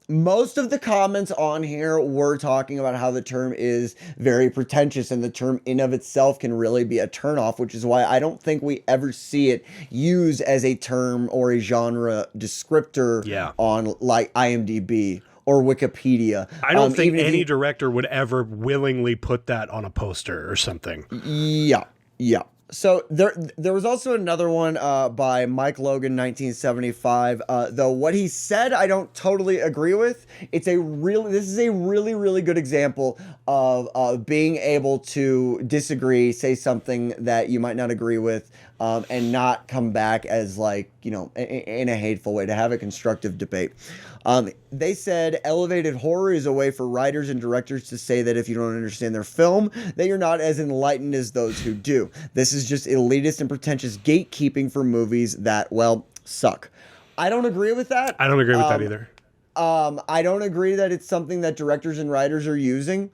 Most of the comments on here were talking about how the term is very pretentious, and the term in of itself can really be a turnoff, which is why I don't think we ever see it used as a term or a genre descriptor on like IMDb or Wikipedia. I don't think even if any director would ever willingly put that on a poster or something. Yeah, yeah. So there was also another one by Mike Logan, 1975. Though what he said, I don't totally agree with. This is a really good example of being able to disagree, say something that you might not agree with, and not come back as like, you know, in a hateful way, to have a constructive debate. They said elevated horror is a way for writers and directors to say that if you don't understand their film, that you're not as enlightened as those who do. This is just elitist and pretentious gatekeeping for movies that, well, suck. I don't agree with that. I don't agree with that either. I don't agree that it's something that directors and writers are using.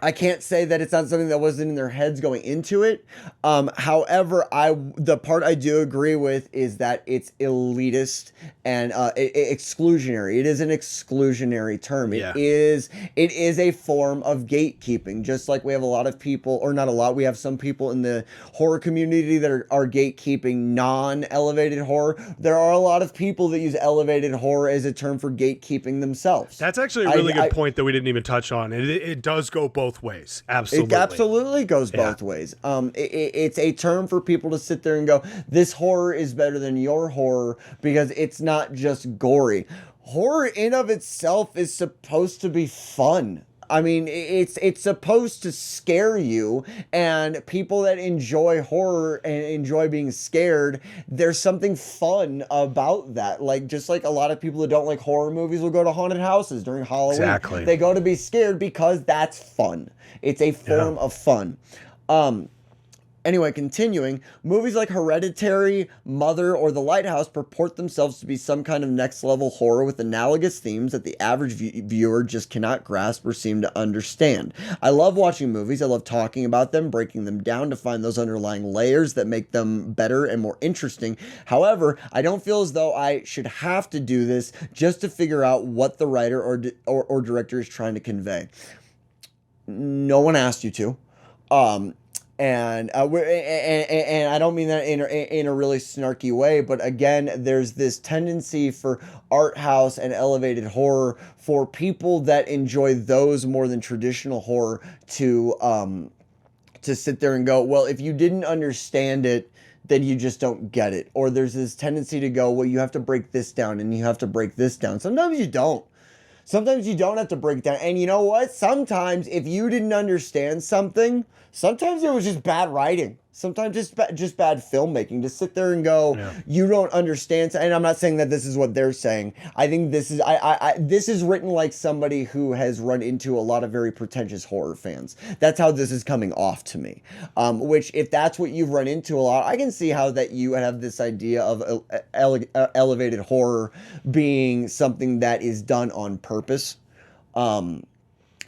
I can't say that it's not something that wasn't in their heads going into it. However, the part I do agree with is that it's elitist and exclusionary. It is an exclusionary term. Yeah. It is a form of gatekeeping. Just like we have a lot of people, or not a lot, we have some people in the horror community that are gatekeeping non-elevated horror. There are a lot of people that use elevated horror as a term for gatekeeping themselves. That's actually a really good point that we didn't even touch on. It does go both ways. Absolutely. It absolutely goes both ways. It's a term for people to sit there and go, this horror is better than your horror because it's not just gory. Horror in of itself is supposed to be fun. I mean, it's supposed to scare you, and people that enjoy horror and enjoy being scared, there's something fun about that. Like, just like a lot of people that don't like horror movies will go to haunted houses during Halloween. Exactly. They go to be scared because that's fun. It's a form of fun. Anyway, continuing, movies like Hereditary, Mother, or The Lighthouse purport themselves to be some kind of next-level horror with analogous themes that the average viewer just cannot grasp or seem to understand. I love watching movies. I love talking about them, breaking them down to find those underlying layers that make them better and more interesting. However, I don't feel as though I should have to do this just to figure out what the writer or director is trying to convey. No one asked you to. And I don't mean that in a really snarky way, but again, there's this tendency for art house and elevated horror for people that enjoy those more than traditional horror to sit there and go, well, if you didn't understand it, then you just don't get it. Or there's this tendency to go, well, you have to break this down and you have to break this down. Sometimes you don't. Sometimes you don't have to break it down. And you know what? Sometimes if you didn't understand something, sometimes it was just bad writing. Sometimes just bad filmmaking. To sit there and go, you don't understand. And I'm not saying that this is what they're saying. I think this is this is written like somebody who has run into a lot of very pretentious horror fans. That's how this is coming off to me. Which, if that's what you've run into a lot, I can see how that you have this idea of elevated horror being something that is done on purpose.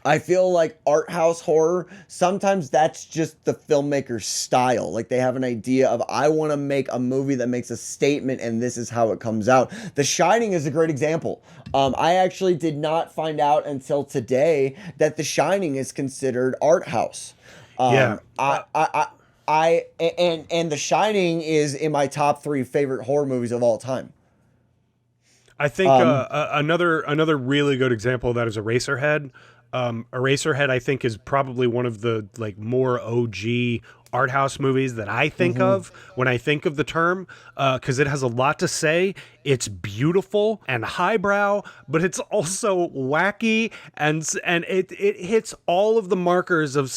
I feel like art house horror, sometimes that's just the filmmaker's style. Like, they have an idea of, I want to make a movie that makes a statement and this is how it comes out. The Shining is a great example. I actually did not find out until today that The Shining is considered art house. And The Shining is in my top 3 favorite horror movies of all time. I think another really good example of that is Eraserhead. Eraserhead, I think, is probably one of the more OG art house movies that I think of when I think of the term, because it has a lot to say. It's beautiful and highbrow, but it's also wacky, and it hits all of the markers of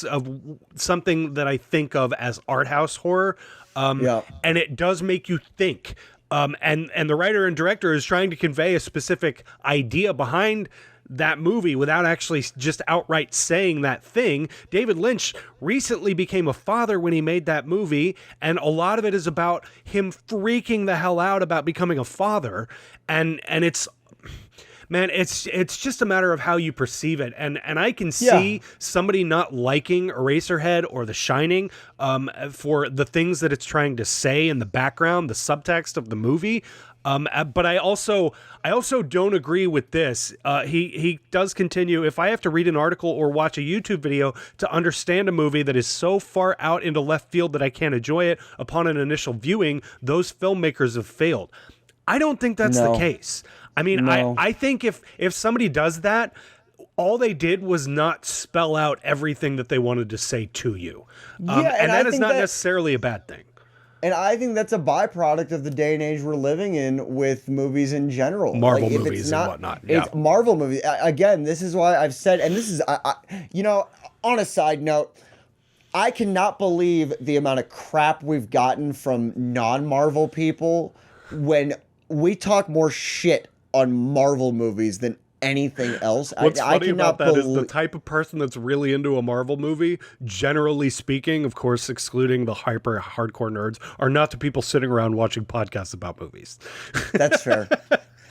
something that I think of as art house horror. And it does make you think. And the writer and director is trying to convey a specific idea behind that movie without actually just outright saying that thing. David Lynch recently became a father when he made that movie, and a lot of it is about him freaking the hell out about becoming a father, and it's, man, it's just a matter of how you perceive it. And I can see somebody not liking Eraserhead or The Shining for the things that it's trying to say in the background, the subtext of the movie. But I also don't agree with this. He does continue, if I have to read an article or watch a YouTube video to understand a movie that is so far out into left field that I can't enjoy it upon an initial viewing, those filmmakers have failed. I don't think that's the case. I mean, No. I think if somebody does that, all they did was not spell out everything that they wanted to say to you. Yeah, and that I is think not that, necessarily a bad thing. and I think that's a byproduct of the day and age we're living in with movies in general. Marvel if movies it's not, and whatnot. Yeah. It's Marvel movies. Again, this is why I've said, and this is, you know, on a side note, I cannot believe the amount of crap we've gotten from non-Marvel people when we talk more shit on Marvel movies than anything else. What's I funny cannot about that is the type of person that's really into a Marvel movie, generally speaking, of course, excluding the hyper hardcore nerds, are not the people sitting around watching podcasts about movies. That's fair.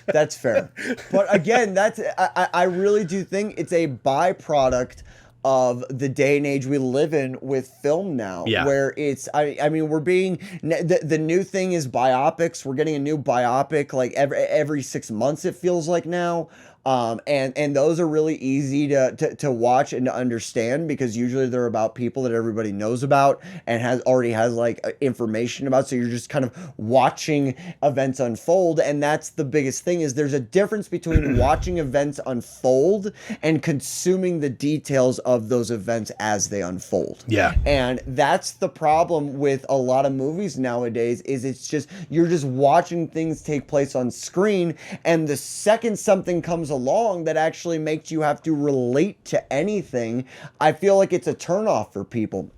That's fair. But again, I really do think it's a byproduct of the day and age we live in with film now, where it's, I mean, we're being, the new thing is biopics. We're getting a new biopic like every 6 months, it feels like now. And those are really easy to watch and to understand, because usually they're about people that everybody knows about and already has like information about. So you're just kind of watching events unfold. And that's the biggest thing, is there's a difference between watching events unfold and consuming the details of those events as they unfold. Yeah. And that's the problem with a lot of movies nowadays, is it's just, you're just watching things take place on screen, and the second something comes along that actually makes you have to relate to anything, I feel like it's a turnoff for people.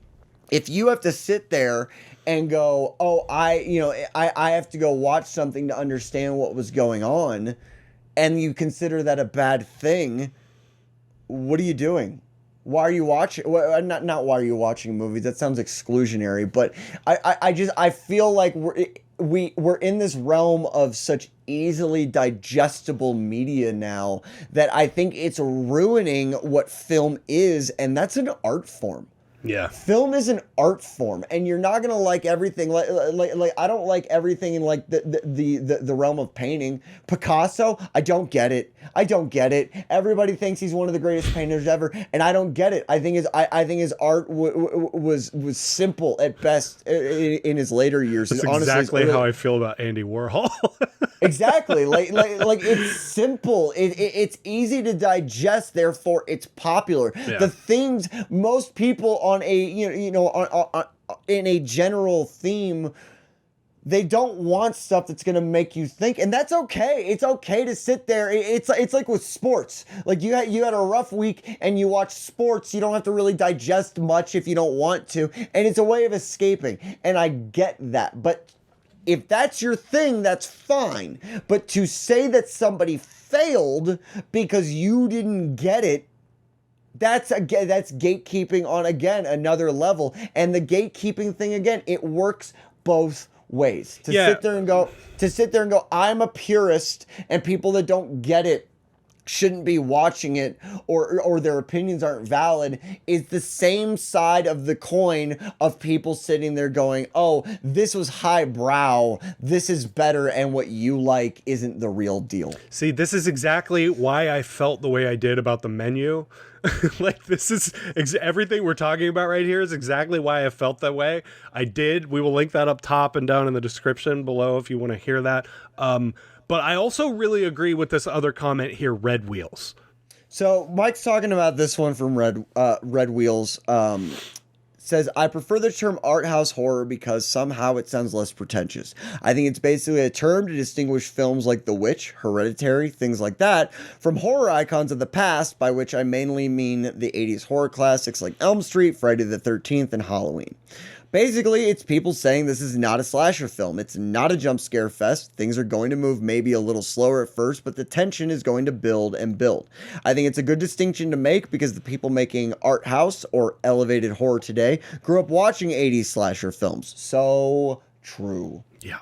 If you have to sit there and go, oh, I have to go watch something to understand what was going on, and you consider that a bad thing, what are you doing? Why are you watching? Well, not why are you watching movies? That sounds exclusionary. But I feel like we're in this realm of such easily digestible media now that I think it's ruining what film is, and that's an art form. Yeah. Film is an art form, and you're not gonna like everything. Like I don't like everything in like the realm of painting. Picasso, I don't get it. I don't get it. Everybody thinks he's one of the greatest painters ever, and I don't get it. I think his art was simple at best in his later years. That's honestly, exactly how I feel about Andy Warhol. Exactly. Like it's simple. It's easy to digest. Therefore, it's popular. Yeah. The things most people on a on in a general theme, they don't want stuff that's going to make you think, and that's okay. It's okay to sit there. It's like with sports. Like you had a rough week and you watch sports. You don't have to really digest much if you don't want to, and it's a way of escaping. And I get that, but if that's your thing, that's fine. But to say that somebody failed because you didn't get it, that's gatekeeping on, again, another level. And the gatekeeping thing, again, it works both ways. To sit there and go, I'm a purist, and people that don't get it shouldn't be watching it, or their opinions aren't valid, is the same side of the coin of people sitting there going, oh, this was highbrow, this is better, and what you like isn't the real deal. See, this is exactly why I felt the way I did about the menu. Like, this is everything we're talking about right here is exactly why I felt that way. I did. We will link that up top and down in the description below if you want to hear that. But I also really agree with this other comment here, Red Wheels. So Mike's talking about this one from Red Wheels. Says, I prefer the term art house horror because somehow it sounds less pretentious. I think it's basically a term to distinguish films like The Witch, Hereditary, things like that, from horror icons of the past, by which I mainly mean the 80s horror classics like Elm Street, Friday the 13th, and Halloween. Basically, it's people saying this is not a slasher film. It's not a jump scare fest. Things are going to move maybe a little slower at first, but the tension is going to build and build. I think it's a good distinction to make because the people making art house or elevated horror today grew up watching 80s slasher films. So true. Yeah.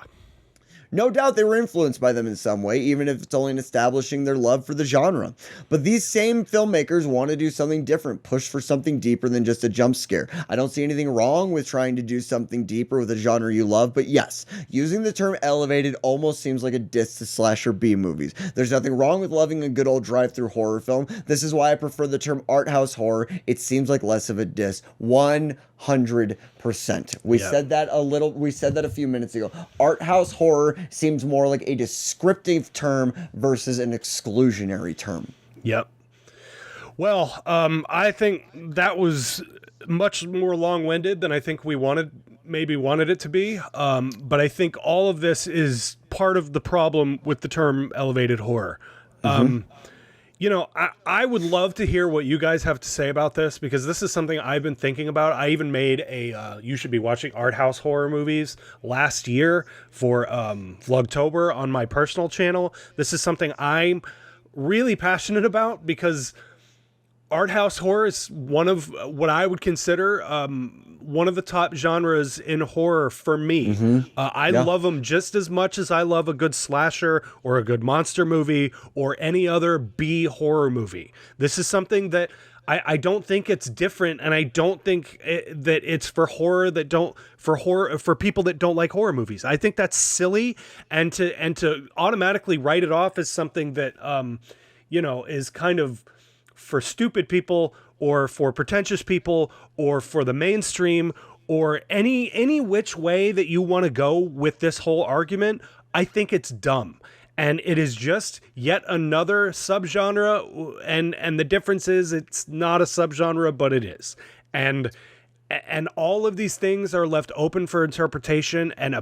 No doubt they were influenced by them in some way, even if it's only in establishing their love for the genre. But these same filmmakers want to do something different, push for something deeper than just a jump scare. I don't see anything wrong with trying to do something deeper with a genre you love, but yes, using the term elevated almost seems like a diss to slasher B movies. There's nothing wrong with loving a good old drive-through horror film. This is why I prefer the term art house horror. It seems like less of a diss. 100%. 100%. We Yeah. said that a few minutes ago. Art house horror seems more like a descriptive term versus an exclusionary term. Yep. Well, I think that was much more long-winded than I think we wanted it to be. But I think all of this is part of the problem with the term elevated horror. You know, I would love to hear what you guys have to say about this, because this is something I've been thinking about. I even made a you should be watching art house horror movies last year for Vlogtober on my personal channel. This is something I'm really passionate about, because art house horror is one of what I would consider one of the top genres in horror for me. I love them just as much as I love a good slasher or a good monster movie or any other B horror movie. This is something that I don't think it's different, and I don't think that it's for for people that don't like horror movies. I think that's silly, and to automatically write it off as something that you know, is kind of for stupid people or for pretentious people or for the mainstream or any which way that you want to go with this whole argument, I think it's dumb. And it is just yet another subgenre, and the difference is it's not a subgenre, but it is. And all of these things are left open for interpretation, and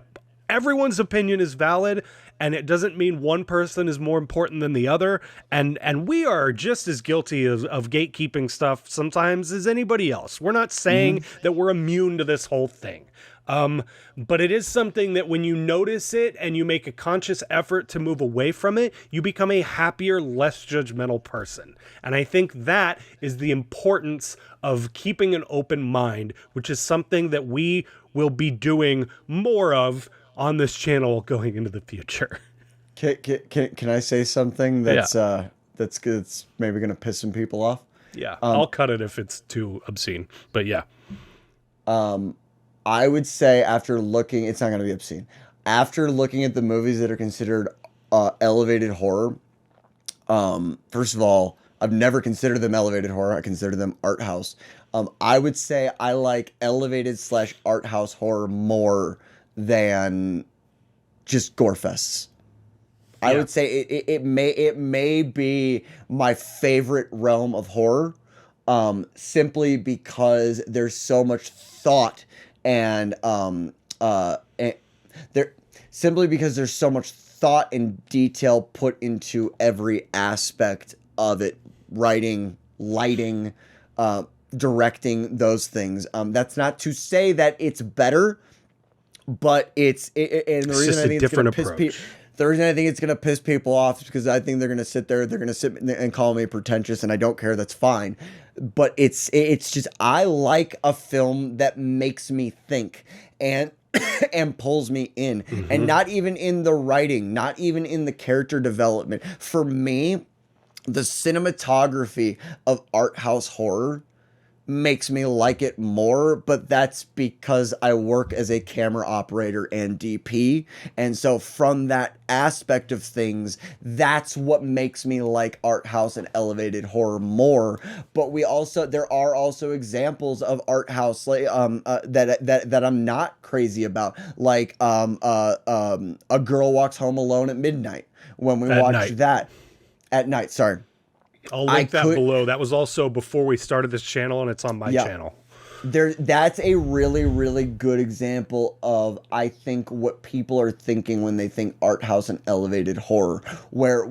everyone's opinion is valid, and it doesn't mean one person is more important than the other. And we are just as guilty of gatekeeping stuff sometimes as anybody else. We're not saying that we're immune to this whole thing. But it is something that when you notice it and you make a conscious effort to move away from it, you become a happier, less judgmental person. And I think that is the importance of keeping an open mind, which is something that we will be doing more of on this channel going into the future. Can I say something that's good? It's maybe going to piss some people off. Yeah, I'll cut it if it's too obscene. But yeah. I would say after looking, it's not going to be obscene. After looking at the movies that are considered elevated horror, first of all, I've never considered them elevated horror. I consider them art house. I would say I like elevated / art house horror more than just gore fests. I would say it may be my favorite realm of horror, simply because there's so much thought and there's so much thought and detail put into every aspect of it: writing, lighting, directing, those things. That's not to say that it's better, but and the reason I think it's going to piss people. The reason I think it's going to piss people off is because I think they're going to sit and call me pretentious, and I don't care. That's fine. But it's just, I like a film that makes me think and and pulls me in. And not even in the writing, not even in the character development. For me, the cinematography of art house horror makes me like it more, but that's because I work as a camera operator and DP. And so from that aspect of things, that's what makes me like art house and elevated horror more. But there are also examples of art house that I'm not crazy about, like A Girl Walks Home Alone at Midnight, when we watched that at night. Sorry. I'll link that below. That was also before we started this channel, and it's on my channel. That's a really, really good example of, I think, what people are thinking when they think art house and elevated horror, where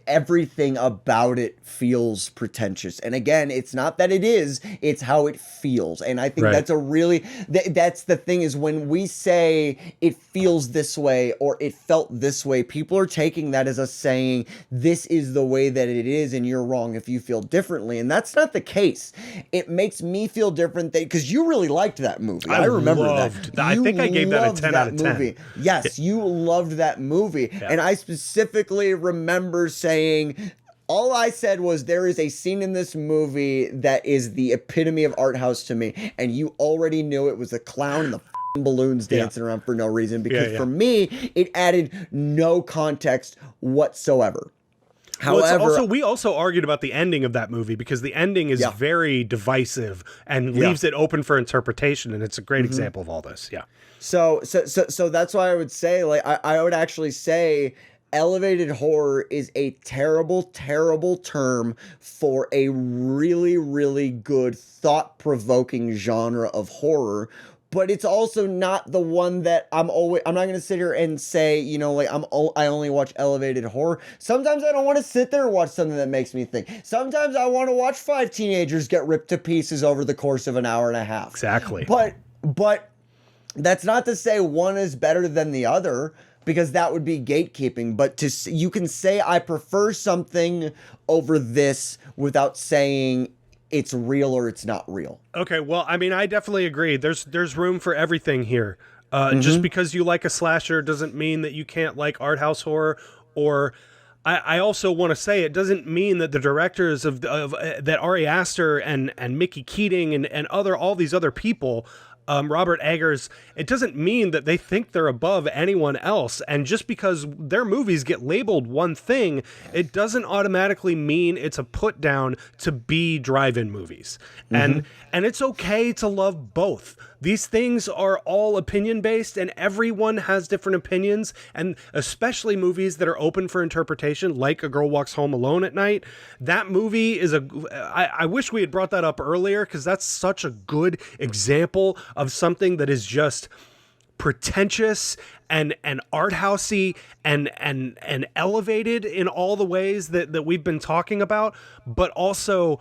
everything about it feels pretentious. And again, it's not that it is, it's how it feels. And I think that's that's the thing, is when we say it feels this way or it felt this way, people are taking that as us saying this is the way that it is and you're wrong if you feel differently. And that's not the case. It makes me feel different, because you really liked that movie. I remember that. I think I gave that a 10 out of 10. Movie. Yes, you loved that movie. Yeah. And I specifically remember saying, all I said was, there is a scene in this movie that is the epitome of art house to me. And you already knew it was the clown and the balloons dancing around for no reason. Because for me, it added no context whatsoever. However, we also argued about the ending of that movie because the ending is very divisive and leaves it open for interpretation, and it's a great example of all this. Yeah. So that's why I would say, like, I would actually say elevated horror is a terrible, terrible term for a really, really good, thought-provoking genre of horror. But it's also not the one that I'm not going to sit here and say, you know, like I only watch elevated horror. Sometimes I don't want to sit there and watch something that makes me think. Sometimes I want to watch 5 teenagers get ripped to pieces over the course of an hour and a half. Exactly. But that's not to say one is better than the other, because that would be gatekeeping. But you can say I prefer something over this without saying it's real or it's not real. Okay, well, I mean, I definitely agree. There's room for everything here. Just because you like a slasher doesn't mean that you can't like art house horror. Or I also want to say it doesn't mean that the directors of that Ari Aster and Mickey Keating and all these other people, Robert Eggers, it doesn't mean that they think they're above anyone else. And just because their movies get labeled one thing, it doesn't automatically mean it's a put down to be drive-in movies. And it's okay to love both. These things are all opinion-based, and everyone has different opinions, and especially movies that are open for interpretation, like A Girl Walks Home Alone at Night. That movie is I wish we had brought that up earlier, because that's such a good example of something that is just pretentious and art housey and elevated in all the ways that we've been talking about, but also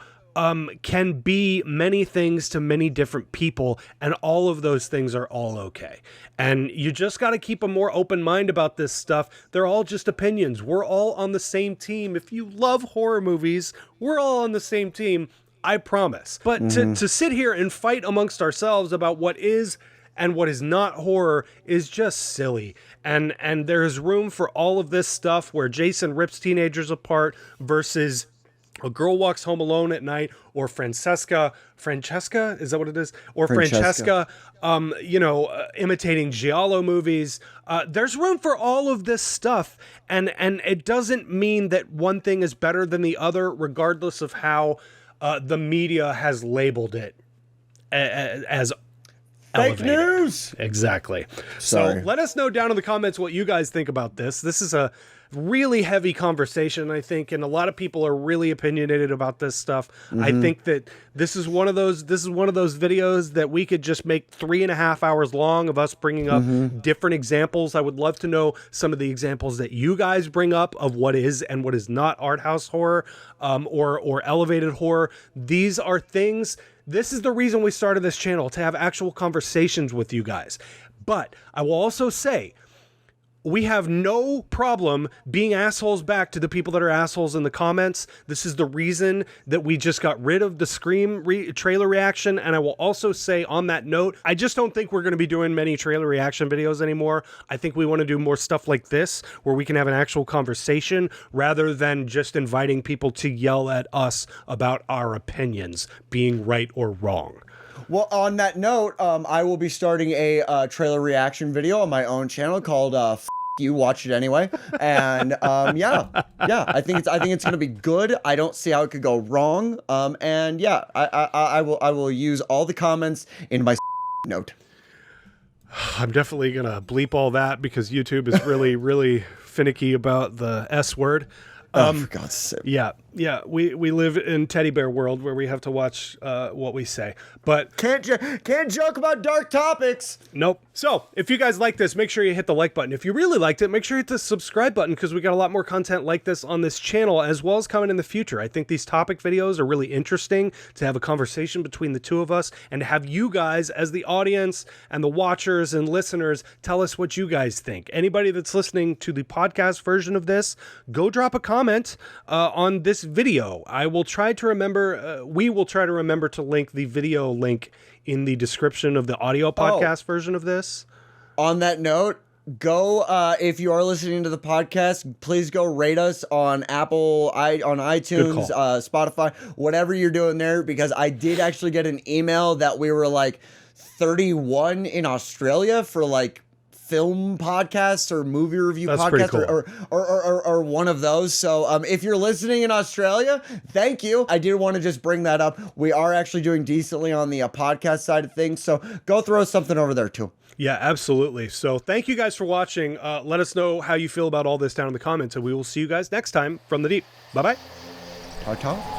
can be many things to many different people, and all of those things are all okay. And you just got to keep a more open mind about this stuff. They're all just opinions. We're all on the same team. If you love horror movies, we're all on the same team, I promise. But to sit here and fight amongst ourselves about what is and what is not horror is just silly. And there's room for all of this stuff where Jason rips teenagers apart versus A Girl Walks Home Alone at Night, or Francesca, is that what it is? Or Francesca, imitating Giallo movies. There's room for all of this stuff, and it doesn't mean that one thing is better than the other, regardless of how the media has labeled it as fake elevated. news. Exactly. Sorry. So let us know down in the comments what you guys think about this. This is a really heavy conversation, I think, and a lot of people are really opinionated about this stuff. I think that this is one of those videos that we could just make 3.5 hours long of us bringing up different examples. I would love to know some of the examples that you guys bring up of what is and what is not art house horror, or elevated horror. These are things. This is the reason we started this channel, to have actual conversations with you guys. But I will also say, we have no problem being assholes back to the people that are assholes in the comments. This is the reason that we just got rid of the Scream trailer reaction. And I will also say, on that note, I just don't think we're going to be doing many trailer reaction videos anymore. I think we want to do more stuff like this, where we can have an actual conversation rather than just inviting people to yell at us about our opinions being right or wrong. Well, on that note, I will be starting a trailer reaction video on my own channel called F You, watch it anyway. And I think it's gonna be good. I don't see how it could go wrong. I will use all the comments in my note. I'm definitely gonna bleep all that because YouTube is really, really finicky about the S word. For God's sake. Yeah. We live in teddy bear world where we have to watch what we say. But can't joke about dark topics. Nope. So if you guys like this, make sure you hit the like button. If you really liked it, make sure you hit the subscribe button, because we got a lot more content like this on this channel, as well as coming in the future. I think these topic videos are really interesting to have a conversation between the two of us, and to have you guys as the audience and the watchers and listeners tell us what you guys think. Anybody that's listening to the podcast version of this, go drop a comment on this video. I will try to remember, we will try to remember to link the video link in the description of the audio podcast version of this. On that note, go, if you are listening to the podcast, please go rate us on Apple, on iTunes, Spotify, whatever you're doing there, because I did actually get an email that we were like 31 in Australia for like film podcasts or movie review That's pretty podcasts cool. or one of those. So if you're listening in Australia, thank you. I did want to just bring that up. We are actually doing decently on the podcast side of things. So go throw something over there too. Yeah, absolutely. So thank you guys for watching. Let us know how you feel about all this down in the comments, and we will see you guys next time from the deep. Bye-bye. Ta-ta.